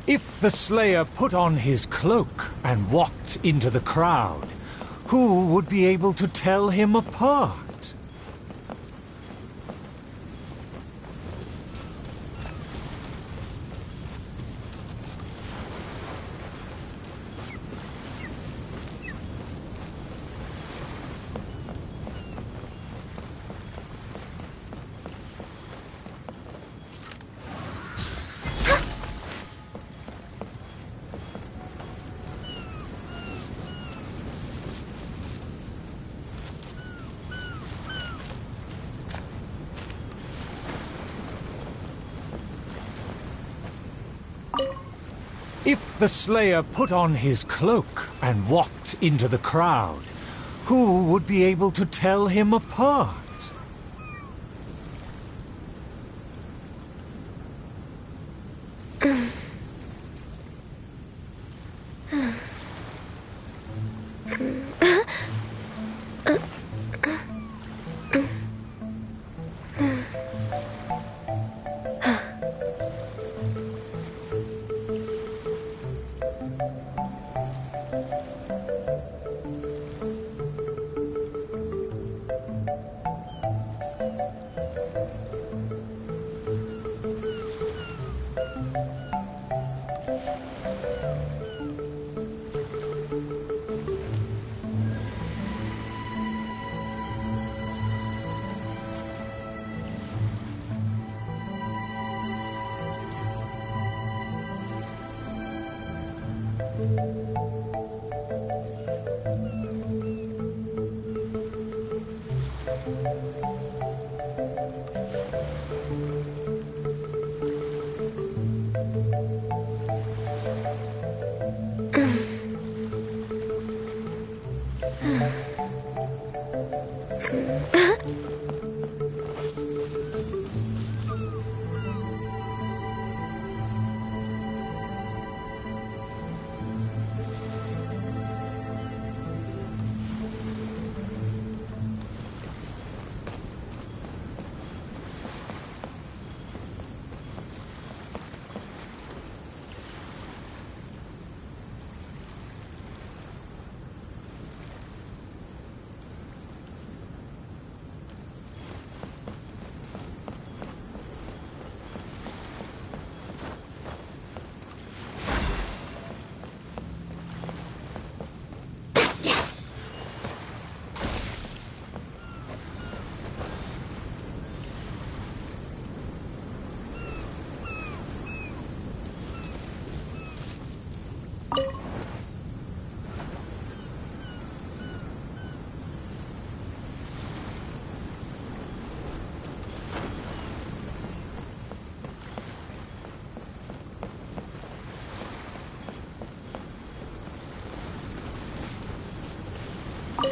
If the Slayer put on his cloak and walked into the crowd, who would be able to tell him apart? If the Slayer put on his cloak and walked into the crowd, who would be able to tell him apart?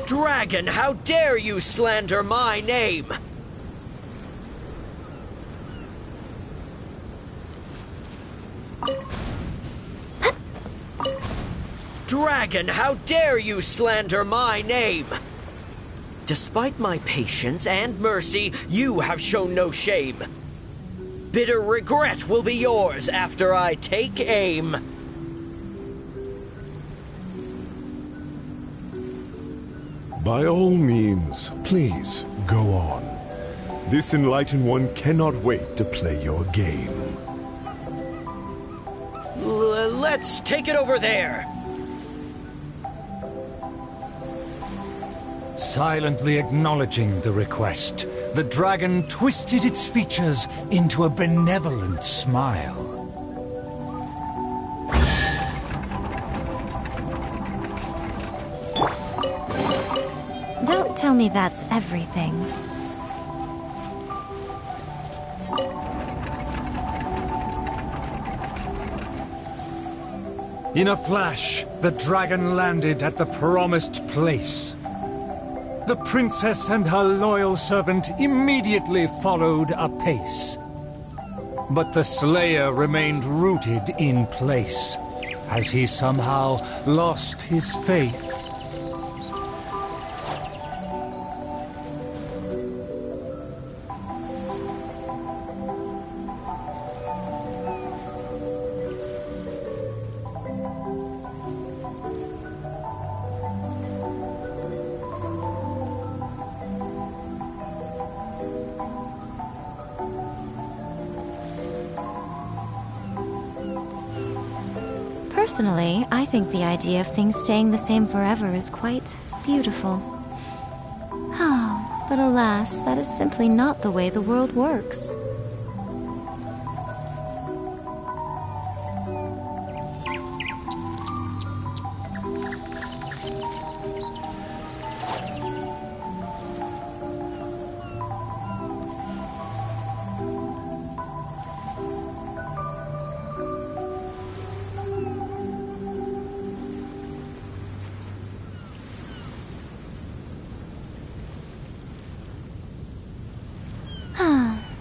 Dragon, how dare you slander my name? Dragon, how dare you slander my name? Despite my patience and mercy, you have shown no shame. Bitter regret will be yours after I take aim. By all means, please, go on. This Enlightened One cannot wait to play your game. Let's take it over there. Silently acknowledging the request, the dragon twisted its features into a benevolent smile. Don't tell me that's everything. In a flash, the dragon landed at the promised place. The princess and her loyal servant immediately followed apace. But the Slayer remained rooted in place, as he somehow lost his faith. Personally, I think the idea of things staying the same forever is quite beautiful. But alas, that is simply not the way the world works.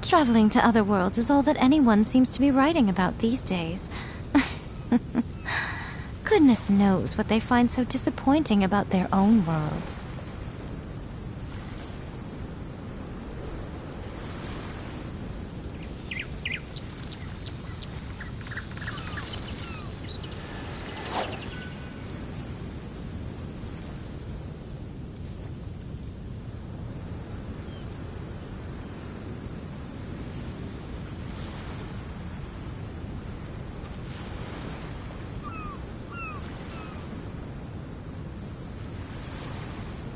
Traveling to other worlds is all that anyone seems to be writing about these days. Goodness knows what they find so disappointing about their own world.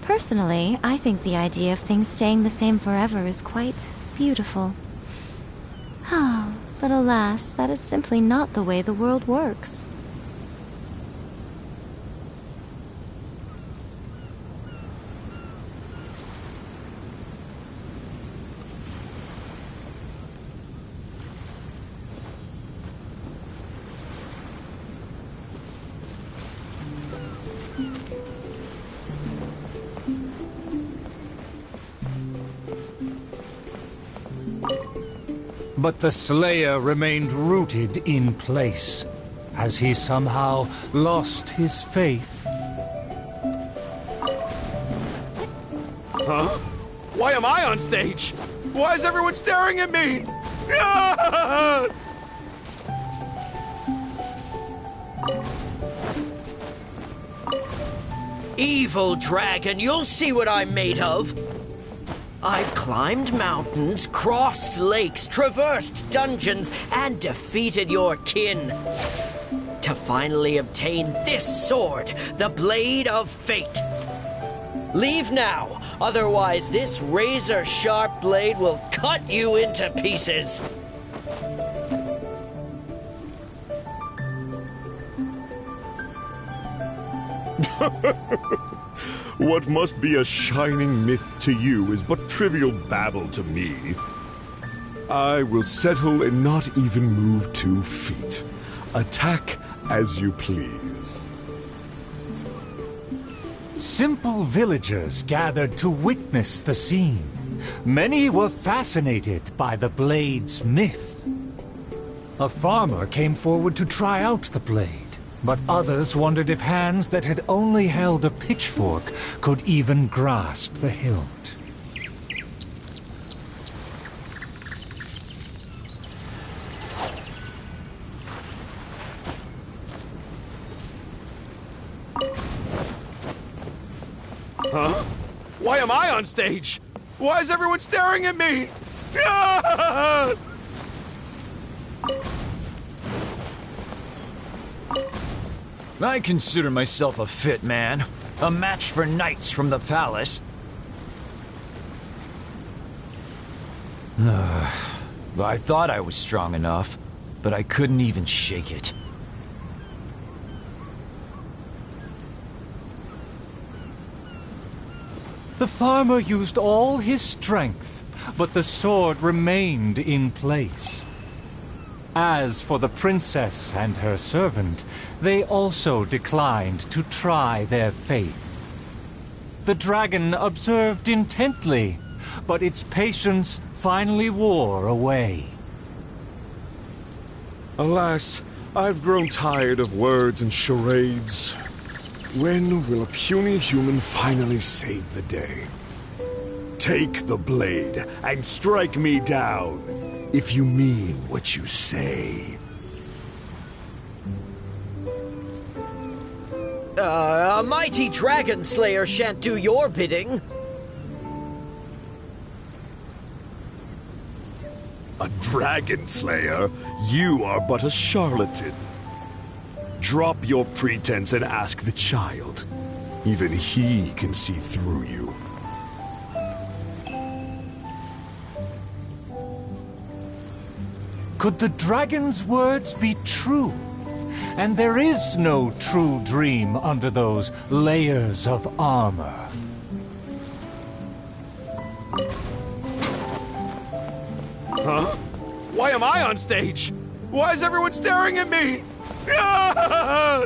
Personally, I think the idea of things staying the same forever is quite beautiful. Oh, but alas, that is simply not the way the world works. But the Slayer remained rooted in place, as he somehow lost his faith. Huh? Why am I on stage? Why is everyone staring at me? Ah! Evil dragon, you'll see what I'm made of. I've climbed mountains, crossed lakes, traversed dungeons, and defeated your kin. To finally obtain this sword, the Blade of Fate. Leave now, otherwise this razor-sharp blade will cut you into pieces. What must be a shining myth to you is but trivial babble to me. I will settle and not even move 2 feet. Attack as you please. Simple villagers gathered to witness the scene. Many were fascinated by the blade's myth. A farmer came forward to try out the blade. But others wondered if hands that had only held a pitchfork could even grasp the hilt. Huh? Why am I on stage? Why is everyone staring at me? Ah! I consider myself a fit man. A match for knights from the palace. I thought I was strong enough, but I couldn't even shake it. The farmer used all his strength, but the sword remained in place. As for the princess and her servant, they also declined to try their faith. The dragon observed intently, but its patience finally wore away. Alas, I've grown tired of words and charades. When will a puny human finally save the day? Take the blade and strike me down, if you mean what you say. A mighty dragon slayer shan't do your bidding. A dragon slayer? You are but a charlatan. Drop your pretense and ask the child. Even he can see through you. Could the dragon's words be true? And there is no true dream under those layers of armor. Huh? Why am I on stage? Why is everyone staring at me? Ah!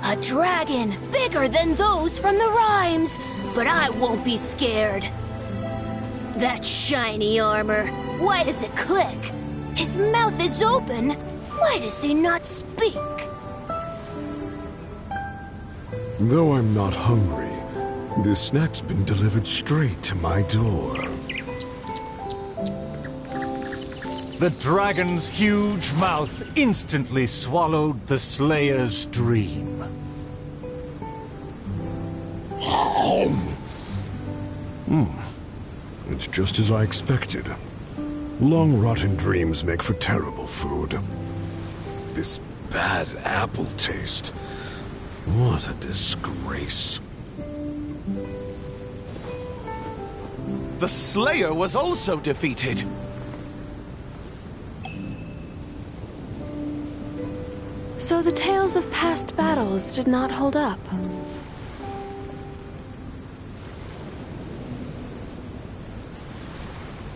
A dragon bigger than those from the rhymes, but I won't be scared. That shiny armor, why does it click? His mouth is open, why does he not speak? Though I'm not hungry, this snack's been delivered straight to my door. The dragon's huge mouth instantly swallowed the Slayer's dream. It's just as I expected. Long rotten dreams make for terrible food. This bad apple taste. What a disgrace. The Slayer was also defeated. So the tales of past battles did not hold up.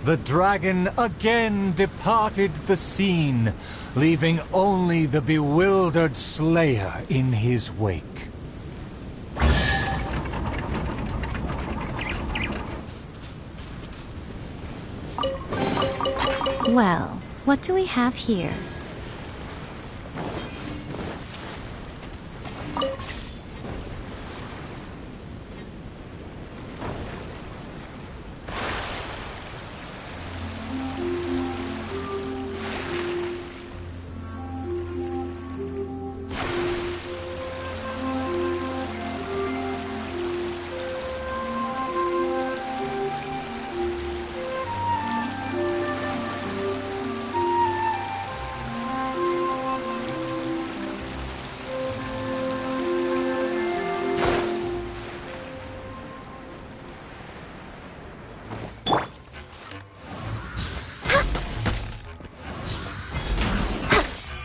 The dragon again departed the scene, leaving only the bewildered Slayer in his wake. Well, what do we have here?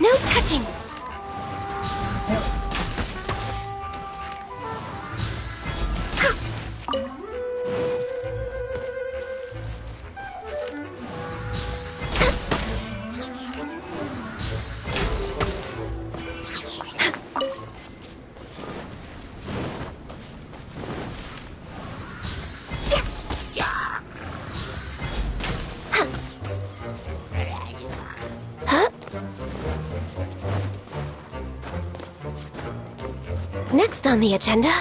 No touching! Next on the agenda...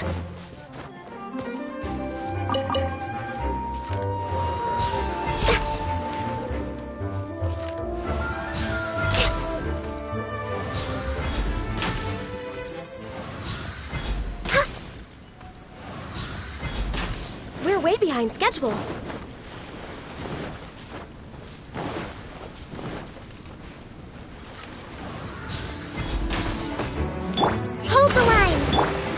We're way behind schedule. Hold the line!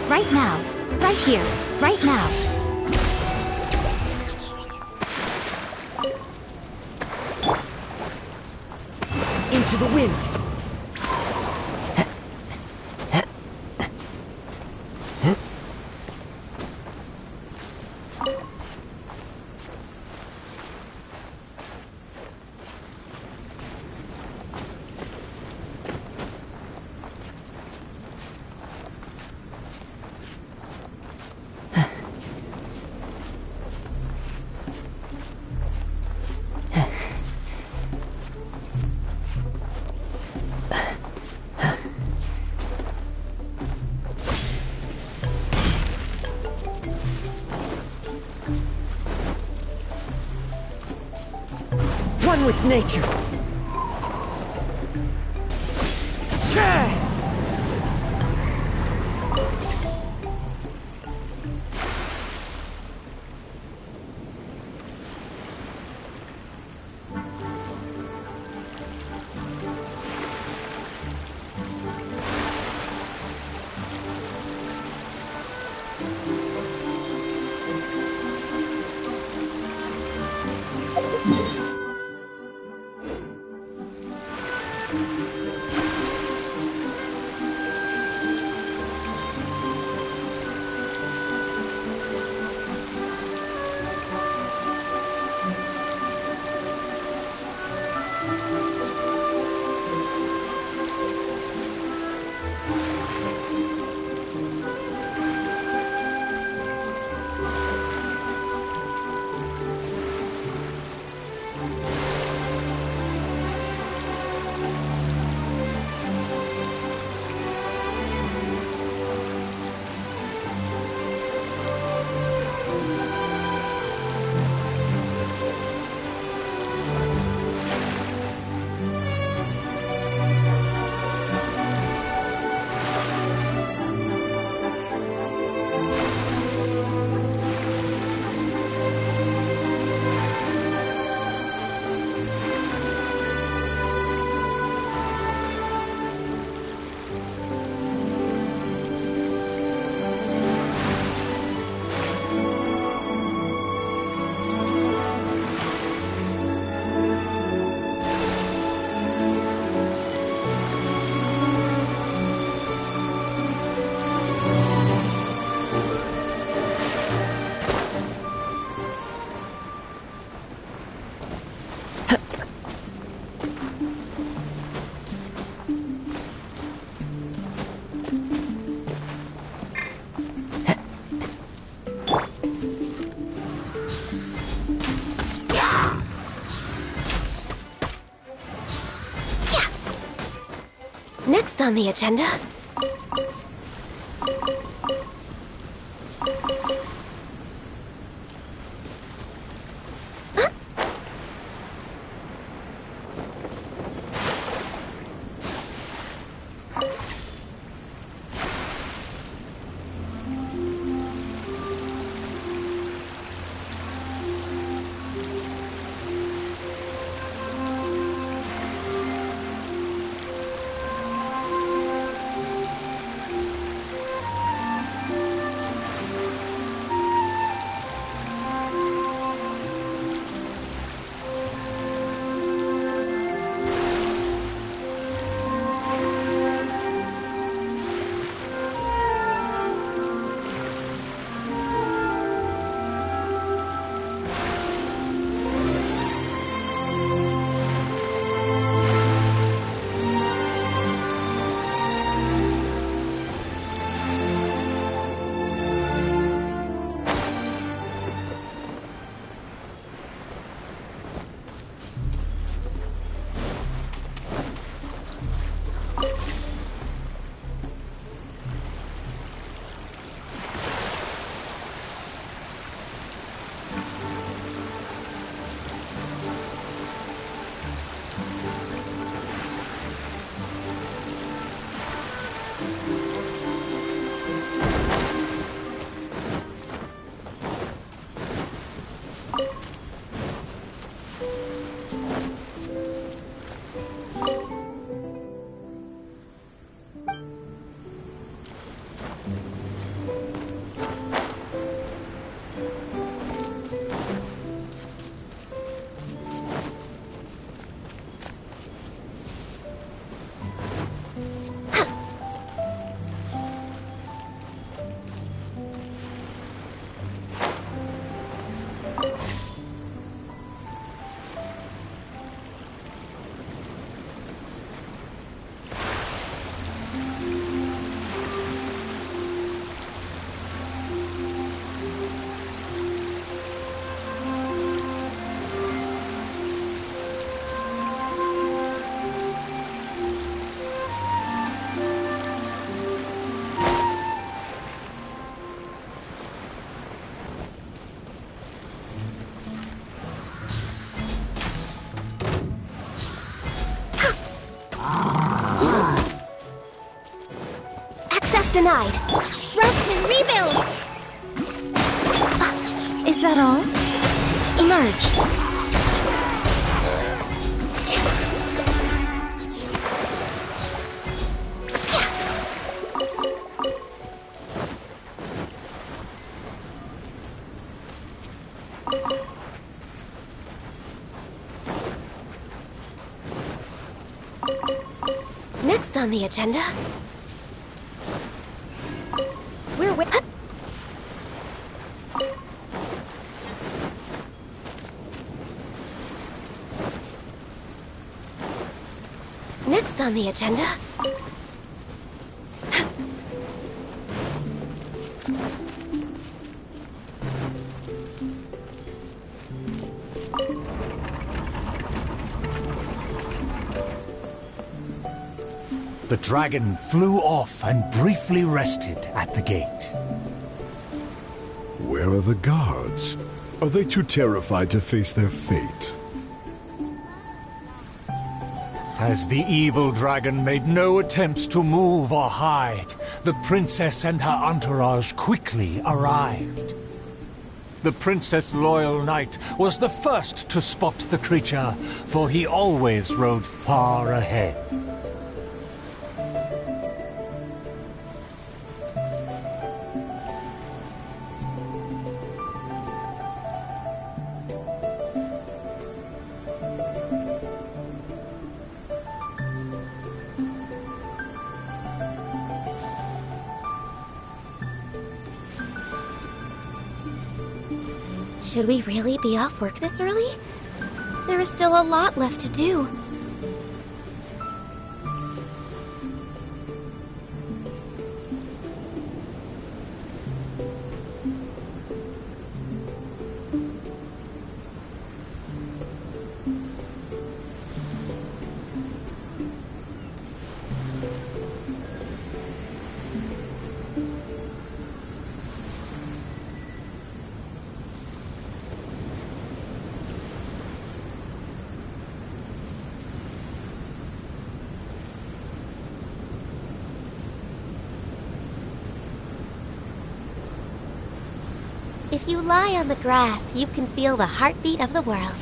Right now. Right here. Right now. Into the wind! One with nature. Next on the agenda... Denied. Rest and rebuild! Is that all? Emerge. Next on the agenda... Next on the agenda... The dragon flew off and briefly rested at the gate. Where are the guards? Are they too terrified to face their fate? As the evil dragon made no attempts to move or hide, the princess and her entourage quickly arrived. The Princess Loyal Knight was the first to spot the creature, for he always rode far ahead. Should we really be off work this early? There is still a lot left to do. If you lie on the grass, you can feel the heartbeat of the world.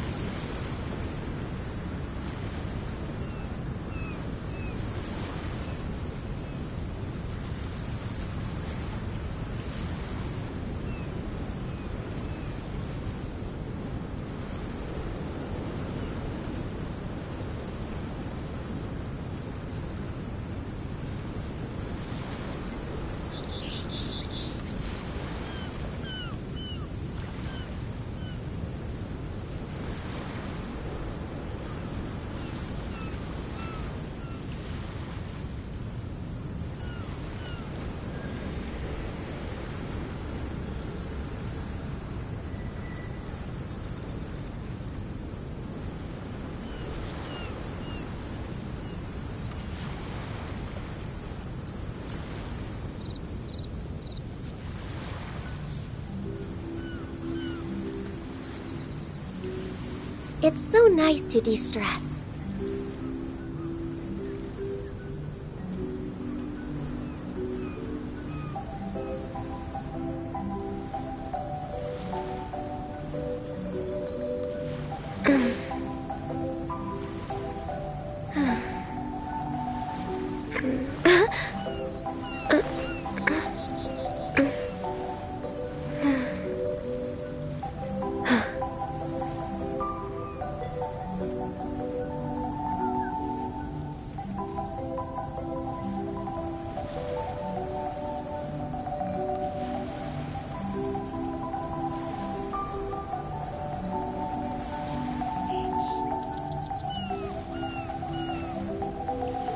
It's so nice to de-stress.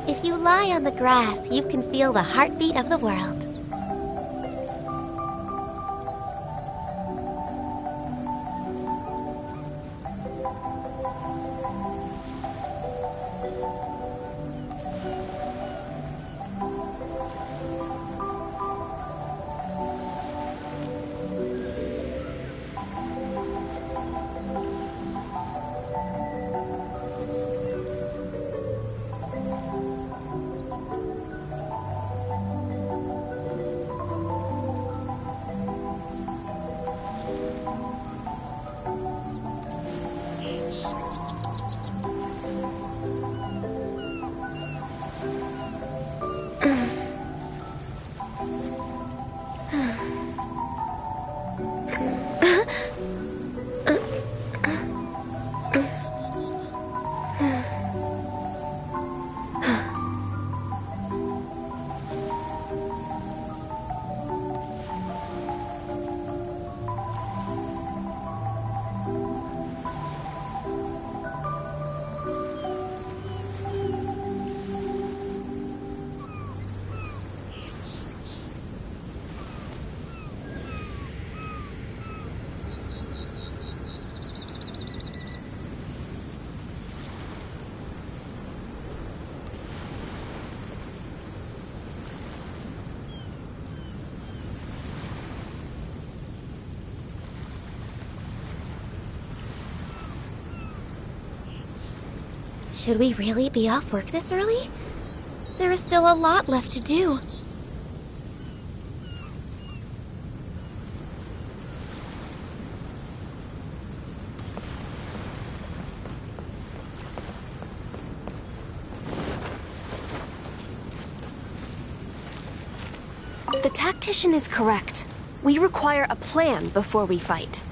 If you lie on the grass, you can feel the heartbeat of the world. Should we really be off work this early? There is still a lot left to do. The tactician is correct. We require a plan before we fight.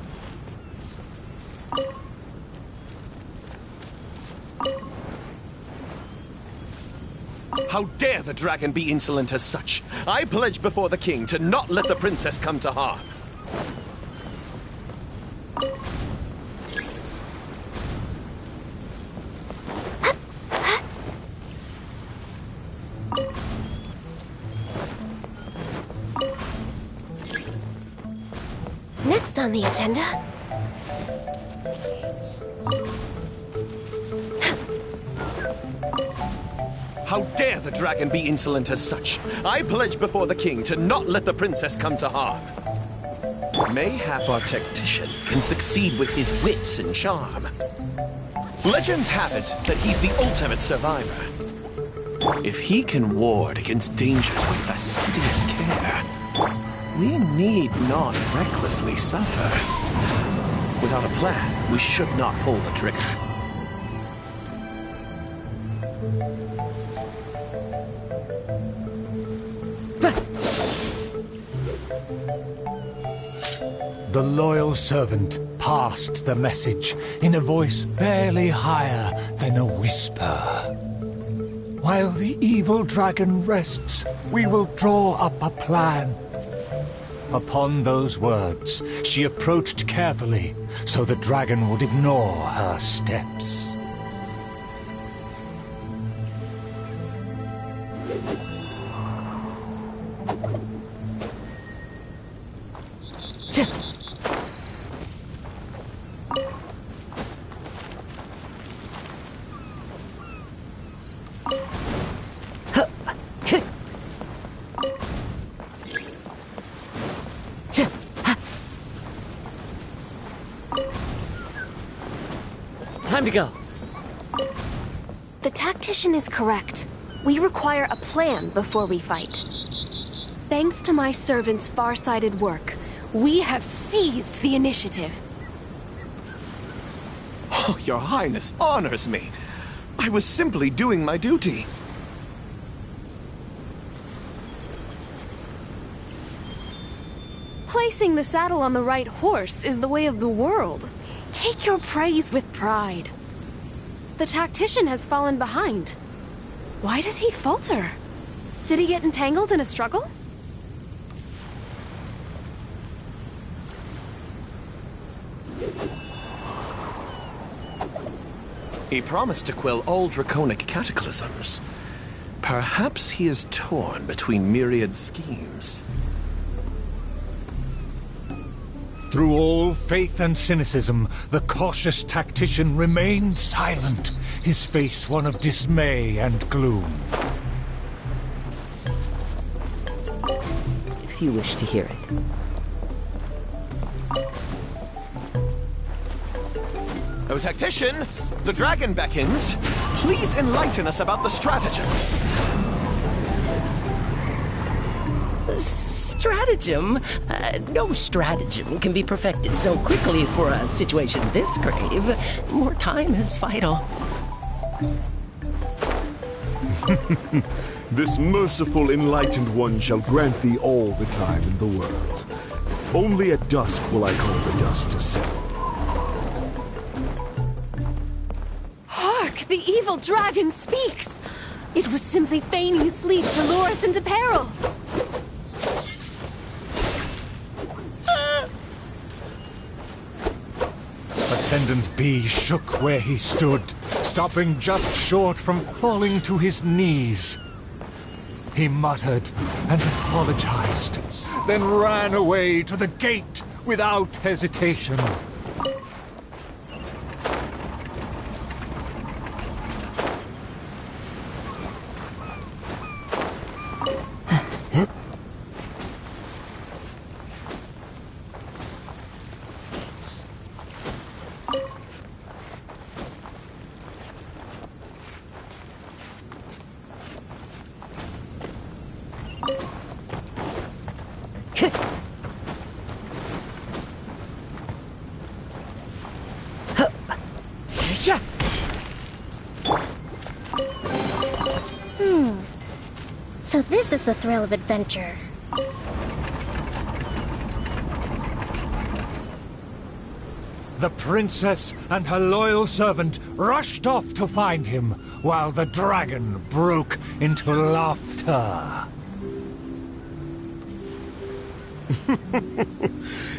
How dare the dragon be insolent as such? I pledge before the king to not let the princess come to harm. Next on the agenda... How dare the dragon be insolent as such? I pledge before the king to not let the princess come to harm. Mayhap our tactician can succeed with his wits and charm. Legends have it that he's the ultimate survivor. If he can ward against dangers with fastidious care, We need not recklessly suffer. Without a plan, we should not pull the trigger. The loyal servant passed the message in a voice barely higher than a whisper. While the evil dragon rests, we will draw up a plan. Upon those words, she approached carefully, so the dragon would ignore her steps. Time to go. The tactician is correct. We require a plan before we fight. Thanks to my servant's far-sighted work, we have seized the initiative. Oh, Your Highness honors me. I was simply doing my duty. Placing the saddle on the right horse is the way of the world. Take your praise with pride. The tactician has fallen behind. Why does he falter? Did he get entangled in a struggle? He promised to quell all draconic cataclysms. Perhaps he is torn between myriad schemes. Through all faith and cynicism, the cautious tactician remained silent, his face one of dismay and gloom. If you wish to hear it. Oh, tactician! The dragon beckons. Please enlighten us about the stratagem. Stratagem? No stratagem can be perfected so quickly for a situation this grave. More time is vital. This merciful, enlightened one shall grant thee all the time in the world. Only at dusk will I call the dust to settle. Hark! The evil dragon speaks! It was simply feigning sleep to lure us into peril. Attendant B shook where he stood, stopping just short from falling to his knees. He muttered and apologized, then ran away to the gate without hesitation. So this is the thrill of adventure. The princess and her loyal servant rushed off to find him, while the dragon broke into laughter.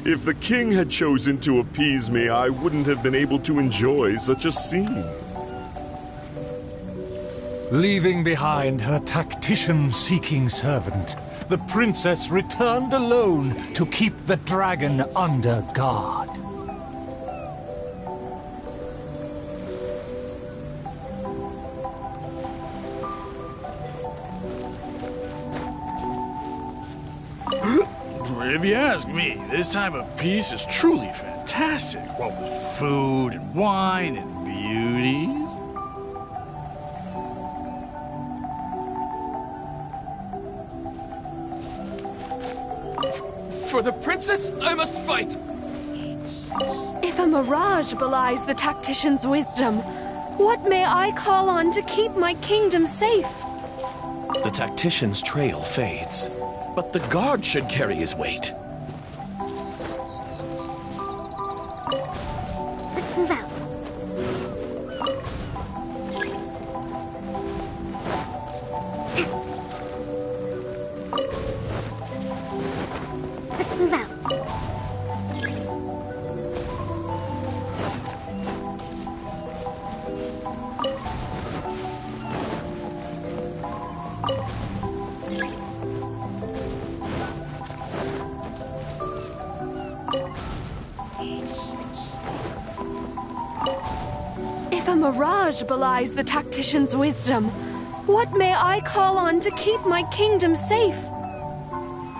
If the king had chosen to appease me, I wouldn't have been able to enjoy such a scene. Leaving behind her tactician-seeking servant, the princess returned alone to keep the dragon under guard. If you ask me, this time of peace is truly fantastic. What with food and wine and beauties. For the princess, I must fight! If a mirage belies the tactician's wisdom, what may I call on to keep my kingdom safe? The tactician's trail fades, but the guard should carry his weight. Let's move out. Let's move out. If a mirage belies the tactician's wisdom, what may I call on to keep my kingdom safe?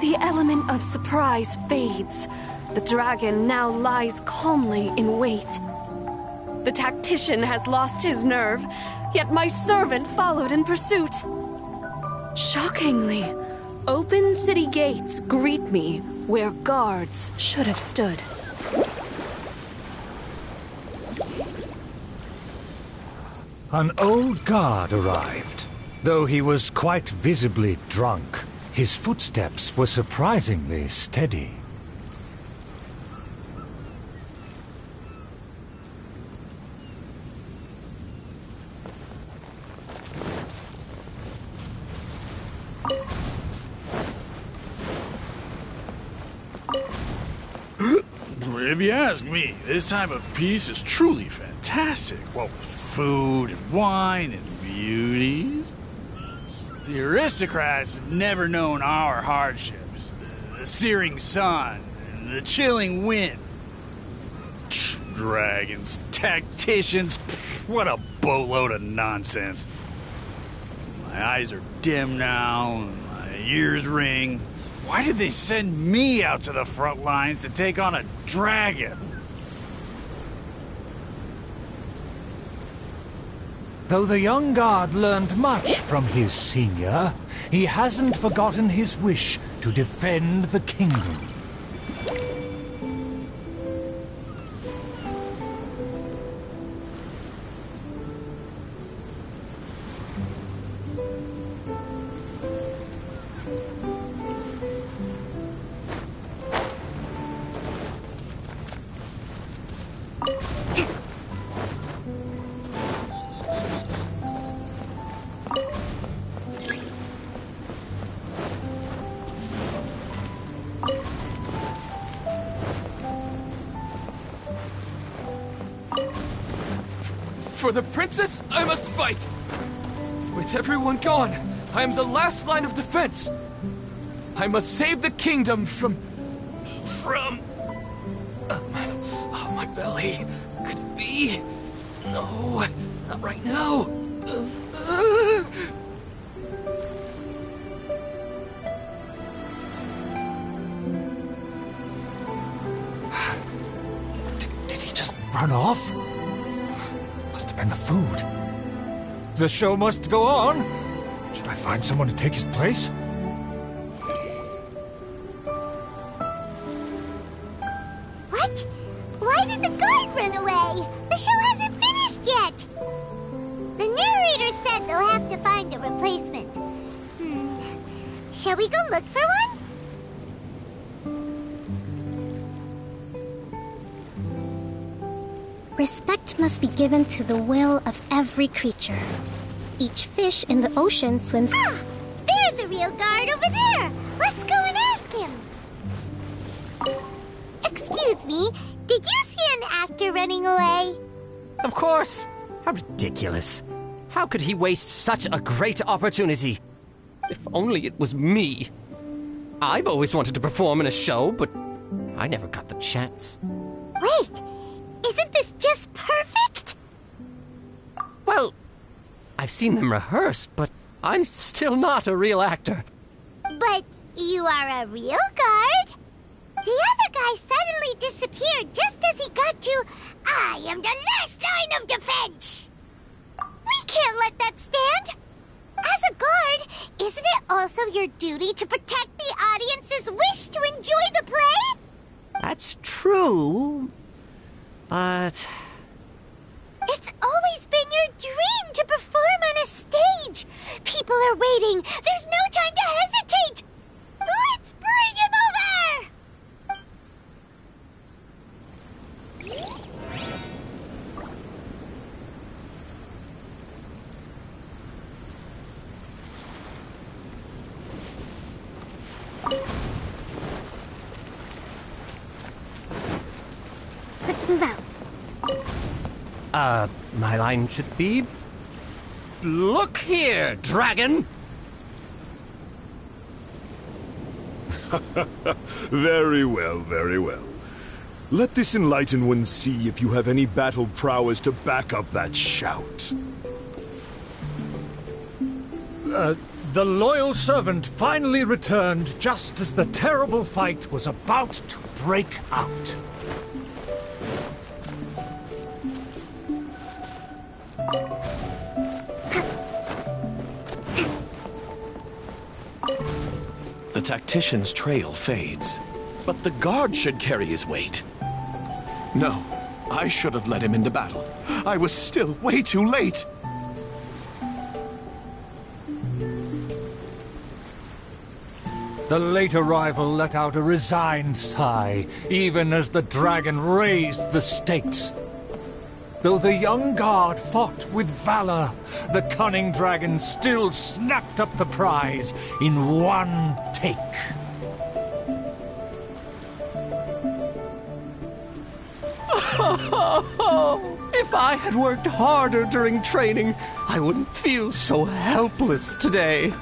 The element of surprise fades. The dragon now lies calmly in wait. The tactician has lost his nerve, yet my servant followed in pursuit. Shockingly, open city gates greet me where guards should have stood. An old guard arrived. Though he was quite visibly drunk, his footsteps were surprisingly steady. If you ask me, this time of peace is truly fantastic. What with food and wine and beauties. The aristocrats have never known our hardships. The searing sun and the chilling wind. Dragons, tacticians, what a boatload of nonsense. My eyes are dim now, and my ears ring. Why did they send me out to the front lines to take on a dragon? Though the young guard learned much from his senior, he hasn't forgotten his wish to defend the kingdom. For the princess, I must fight! With everyone gone, I am the last line of defense. I must save the kingdom from... Oh, my belly. Could it be? No, not right now. Did he just run off? And the food. The show must go on. Should I find someone to take his place? What? Why did the guard run away? The show hasn't finished yet. The narrator said they'll have to find a replacement. Shall we go look for one? Respect must be given to the will of every creature. Each fish in the ocean swims... Ah! There's a real guard over there! Let's go and ask him! Excuse me, did you see an actor running away? Of course! How ridiculous. How could he waste such a great opportunity? If only it was me. I've always wanted to perform in a show, but I never got the chance. Wait! Isn't this just perfect? Well, I've seen them rehearse, but I'm still not a real actor. But you are a real guard? The other guy suddenly disappeared just as he got to, I am the last line of defense! We can't let that stand! As a guard, isn't it also your duty to protect the audience's wish to enjoy the play? That's true, but... It's always been your dream to perform on a stage. People are waiting. There's no time to hesitate. Let's bring him over! Let's move out. My line should be... Look here, dragon! Very well, very well. Let this enlightened one see if you have any battle prowess to back up that shout. The loyal servant finally returned just as the terrible fight was about to break out. The tactician's trail fades, but the guard should carry his weight. No, I should have led him into battle. I was still way too late. The late arrival let out a resigned sigh, even as the dragon raised the stakes. Though the young guard fought with valor, the cunning dragon still snapped up the prize in one take. If I had worked harder during training, I wouldn't feel so helpless today.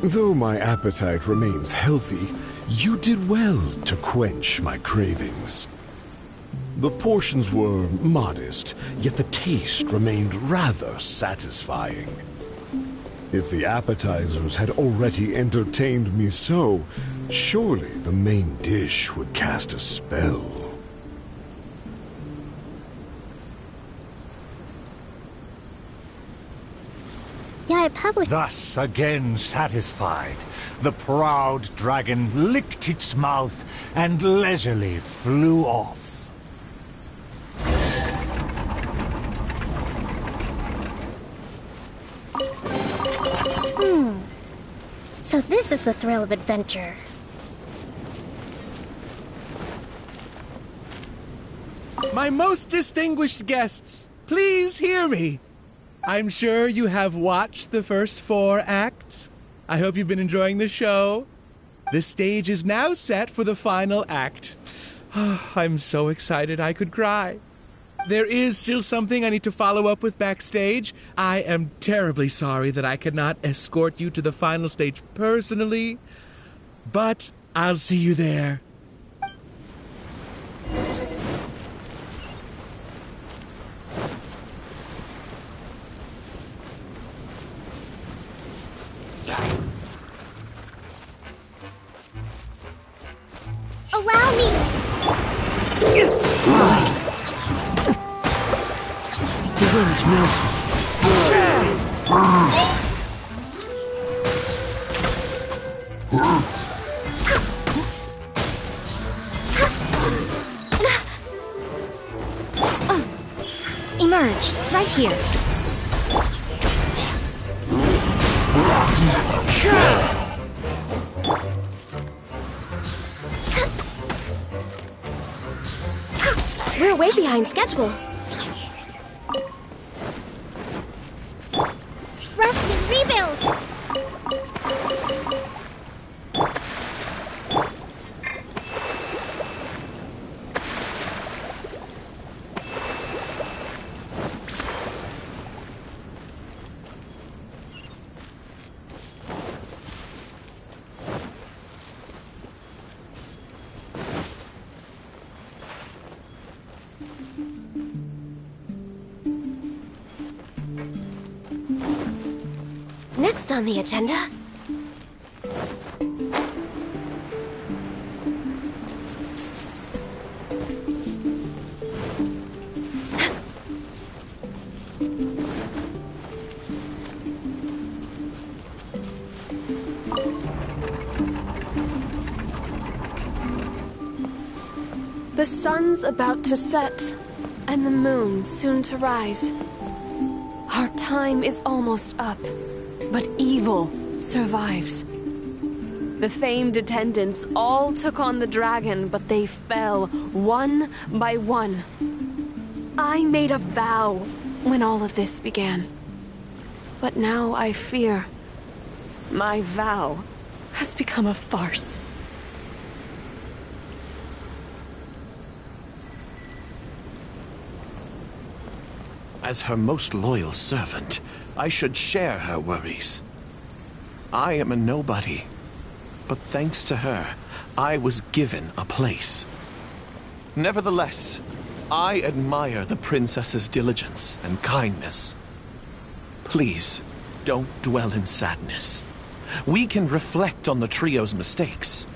Though my appetite remains healthy, you did well to quench my cravings. The portions were modest, yet the taste remained rather satisfying. If the appetizers had already entertained me so, surely the main dish would cast a spell. Thus, again satisfied, the proud dragon licked its mouth and leisurely flew off. So this is the thrill of adventure. My most distinguished guests, please hear me. I'm sure you have watched the first 4 acts. I hope you've been enjoying the show. The stage is now set for the final act. I'm so excited I could cry. There is still something I need to follow up with backstage. I am terribly sorry that I cannot escort you to the final stage personally, but I'll see you there. Allow me! It's fine. The wind knows me. Emerge, right here. We're way behind schedule. Rest and rebuild! Next on the agenda... The sun's about to set, and the moon soon to rise. Our time is almost up, but evil survives. The famed attendants all took on the dragon, but they fell one by one. I made a vow when all of this began. But now I fear my vow has become a farce. As her most loyal servant, I should share her worries. I am a nobody, but thanks to her, I was given a place. Nevertheless, I admire the princess's diligence and kindness. Please, don't dwell in sadness. We can reflect on the trio's mistakes.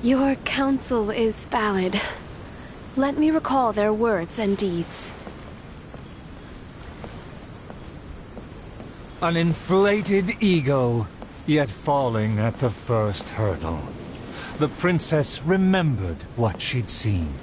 Your counsel is valid. Let me recall their words and deeds. An inflated ego, yet falling at the first hurdle. The princess remembered what she'd seen.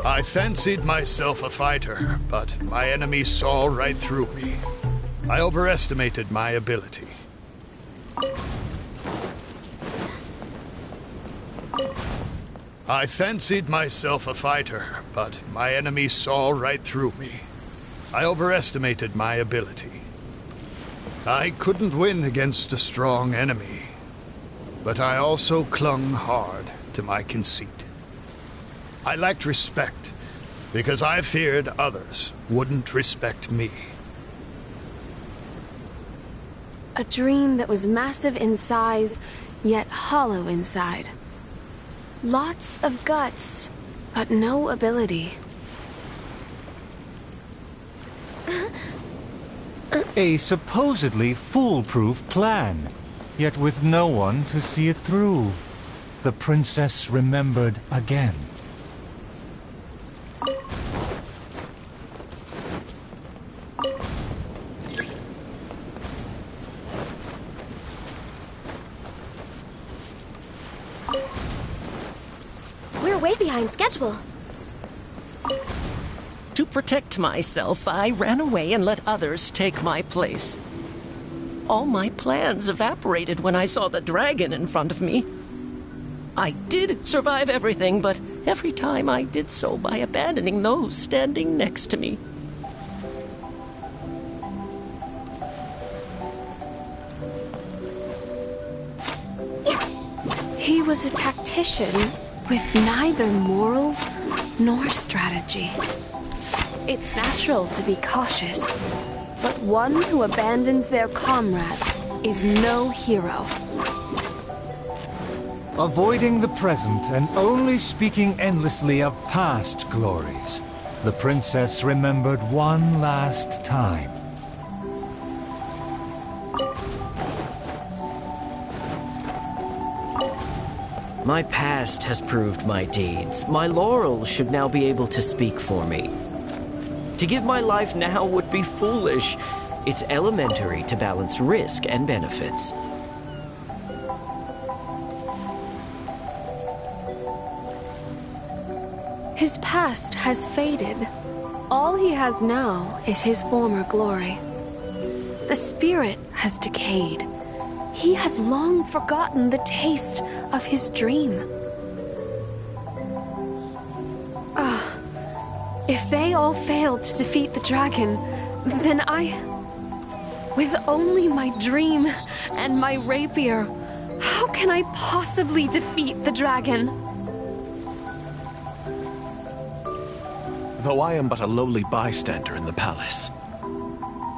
I fancied myself a fighter, but my enemy saw right through me. I overestimated my ability. I fancied myself a fighter, but my enemy saw right through me. I overestimated my ability. I couldn't win against a strong enemy, but I also clung hard to my conceit. I lacked respect because I feared others wouldn't respect me. A dream that was massive in size, yet hollow inside. Lots of guts, but no ability. A supposedly foolproof plan, yet with no one to see it through. The princess remembered again. We're way behind schedule. To protect myself, I ran away and let others take my place. All my plans evaporated when I saw the dragon in front of me. I did survive everything, but every time I did so by abandoning those standing next to me. He was a tactician with neither morals nor strategy. It's natural to be cautious, but one who abandons their comrades is no hero. Avoiding the present and only speaking endlessly of past glories, the princess remembered one last time. My past has proved my deeds. My laurels should now be able to speak for me. To give my life now would be foolish. It's elementary to balance risk and benefits. His past has faded. All he has now is his former glory. The spirit has decayed. He has long forgotten the taste of his dream. If they all failed to defeat the dragon, then with only my dream and my rapier, how can I possibly defeat the dragon? Though I am but a lowly bystander in the palace,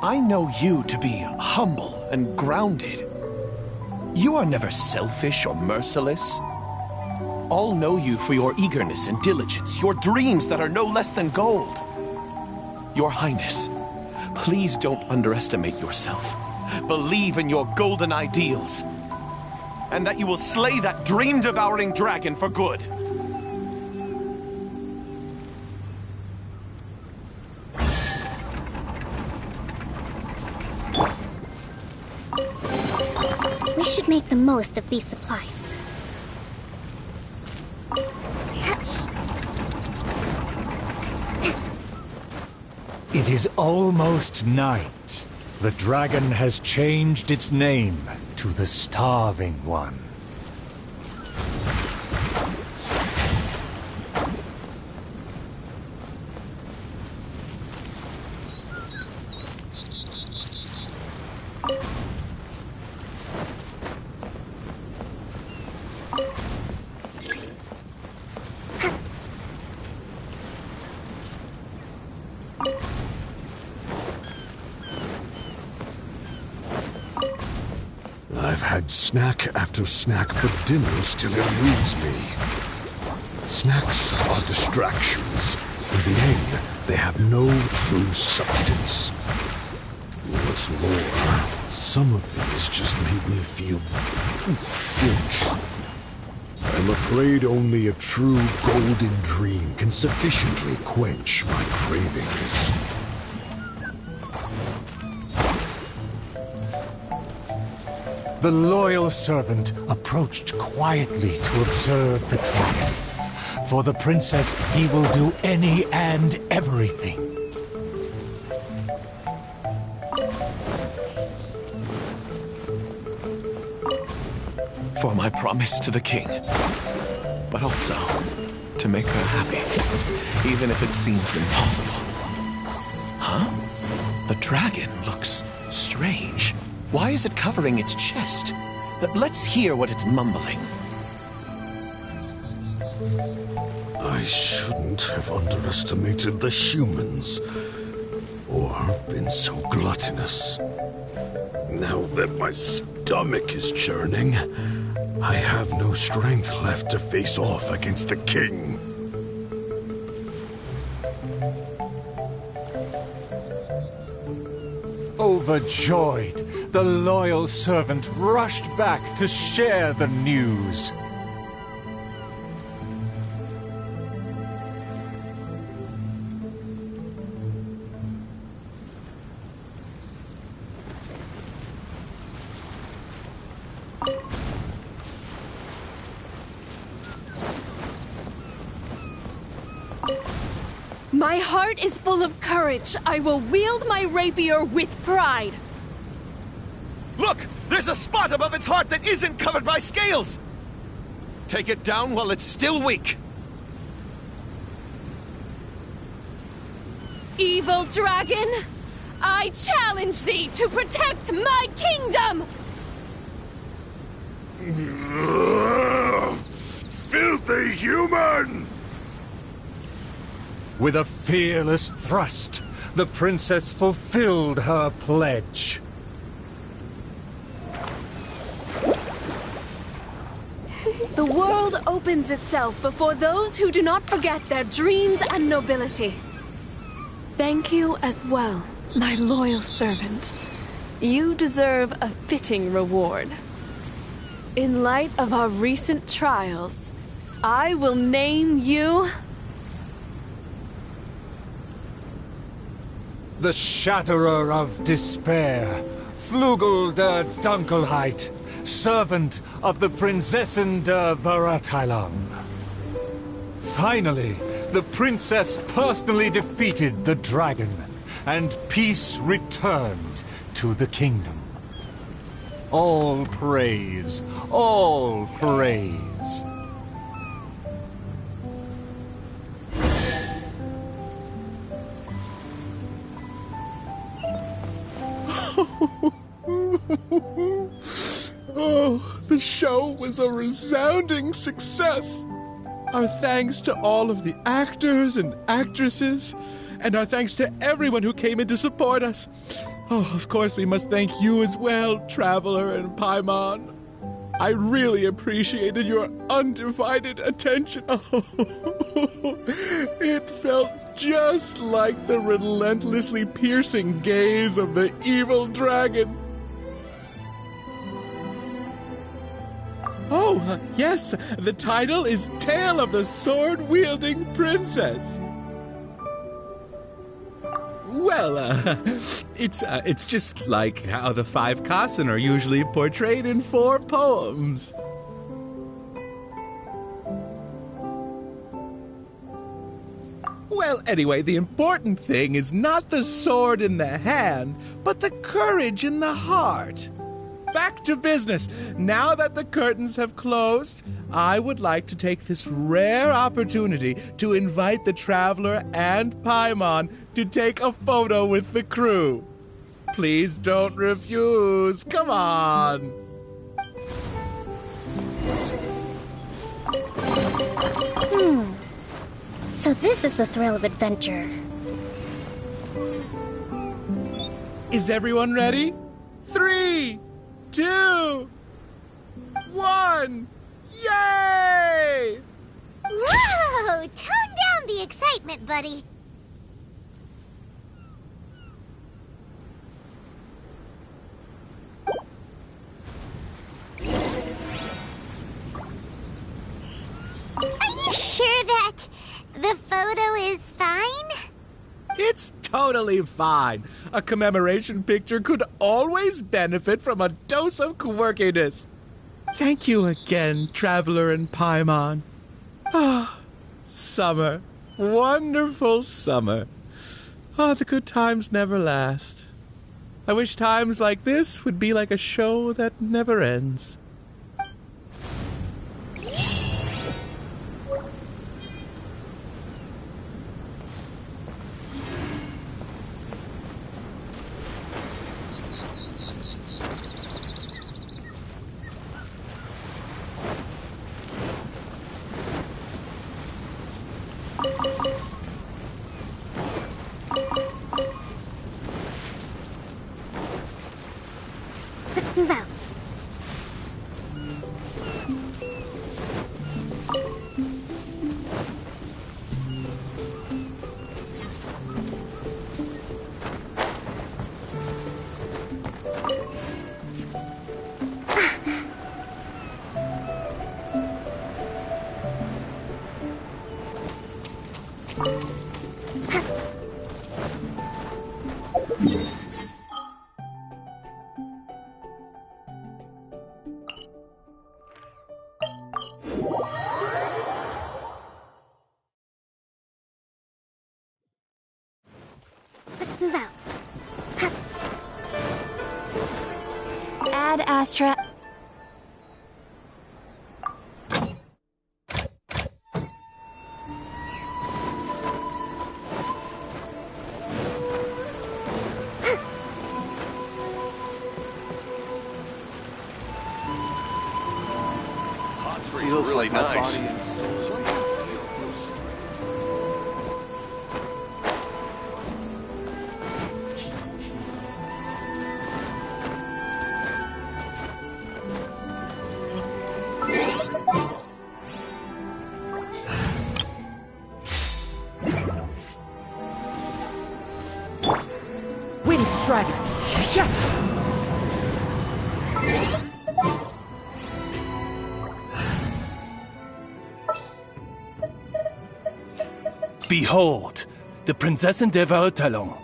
I know you to be humble and grounded. You are never selfish or merciless. All know you for your eagerness and diligence, your dreams that are no less than gold. Your Highness, please don't underestimate yourself. Believe in your golden ideals, and that you will slay that dream-devouring dragon for good. We should make the most of these supplies. It is almost night. The dragon has changed its name to the Starving One. I've had snack after snack, but dinner still eludes me. Snacks are distractions. In the end, they have no true substance. What's more, some of these just make me feel sick. I'm afraid only a true golden dream can sufficiently quench my cravings. The loyal servant approached quietly to observe the dragon. For the princess, he will do any and everything. For my promise to the king, but also to make her happy, even if it seems impossible. Huh? The dragon looks strange. Why is it covering its chest? Let's hear what it's mumbling. I shouldn't have underestimated the humans, or been so gluttonous. Now that my stomach is churning, I have no strength left to face off against the king. Overjoyed, the loyal servant rushed back to share the news. My heart is full of courage. I will wield my rapier with pride. Look! There's a spot above its heart that isn't covered by scales! Take it down while it's still weak. Evil dragon, I challenge thee to protect my kingdom! Filthy human! With a fearless thrust, the princess fulfilled her pledge. The world opens itself before those who do not forget their dreams and nobility. Thank you as well, my loyal servant. You deserve a fitting reward. In light of our recent trials, I will name you... The Shatterer of Despair, Flugel der Dunkelheit, servant of the Prinzessin der Verurteilung. Finally, the princess personally defeated the dragon, and peace returned to the kingdom. All praise, all praise. Oh, the show was a resounding success. Our thanks to all of the actors and actresses, and our thanks to everyone who came in to support us. Oh, of course, we must thank you as well, Traveler and Paimon. I really appreciated your undivided attention. Oh, it felt just like the relentlessly piercing gaze of the evil dragon. Oh, yes, the title is Tale of the Sword-Wielding Princess. Well, it's just like how the 5 Kassen are usually portrayed in 4 poems. Well, anyway, the important thing is not the sword in the hand, but the courage in the heart. Back to business. Now that the curtains have closed, I would like to take this rare opportunity to invite the Traveler and Paimon to take a photo with the crew. Please don't refuse. Come on. So this is the thrill of adventure. Is everyone ready? 3, 2, 1, yay! Whoa! Tone down the excitement, buddy. Are you sure that the photo is fine? It's totally fine. A commemoration picture could always benefit from a dose of quirkiness. Thank you again, Traveler and Paimon. Ah, summer. Wonderful summer. Ah, the good times never last. I wish times like this would be like a show that never ends. Let's move out. Let's move out. Ad Astra. Feels really nice. Wind Strider! Behold, the Prinzessin der Verurteilung.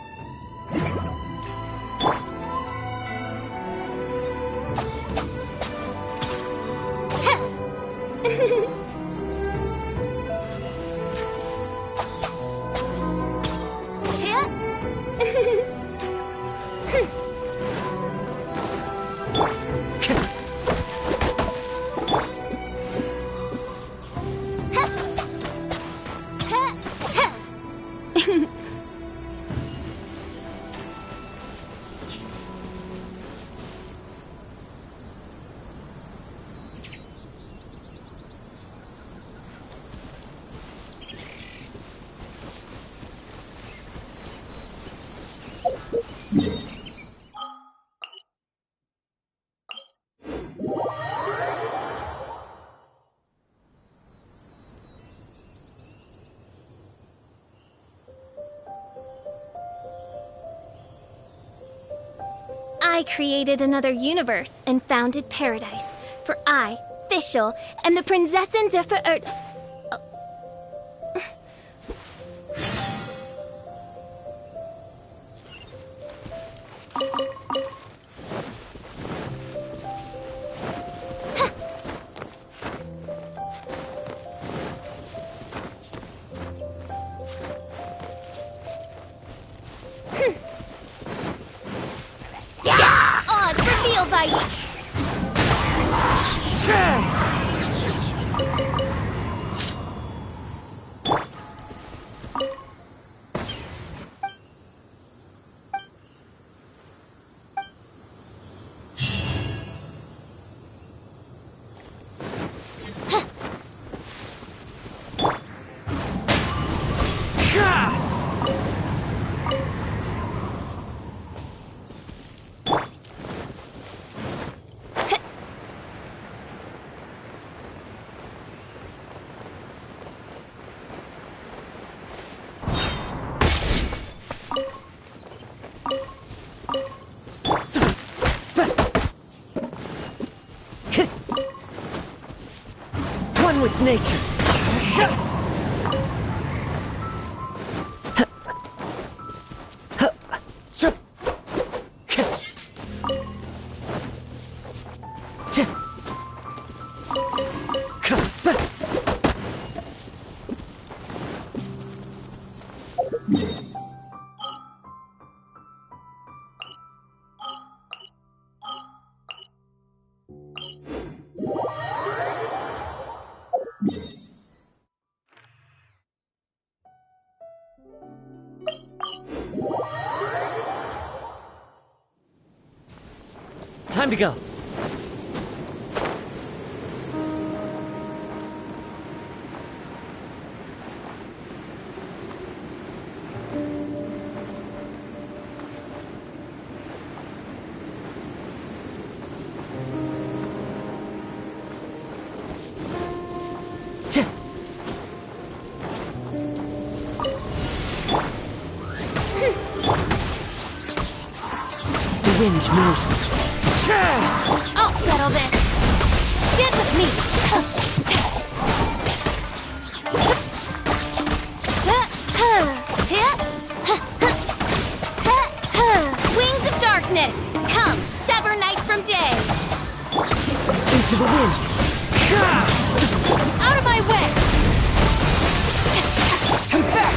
I created another universe and founded paradise. For I, Fischl, am the Prinzessin der Verirrt. Oz, reveal thyself! One with nature. Time to go. The wind knows me. I'll settle this. Dance with me. Wings of darkness, come, sever night from day. Into the wind. Out of my way. Confess.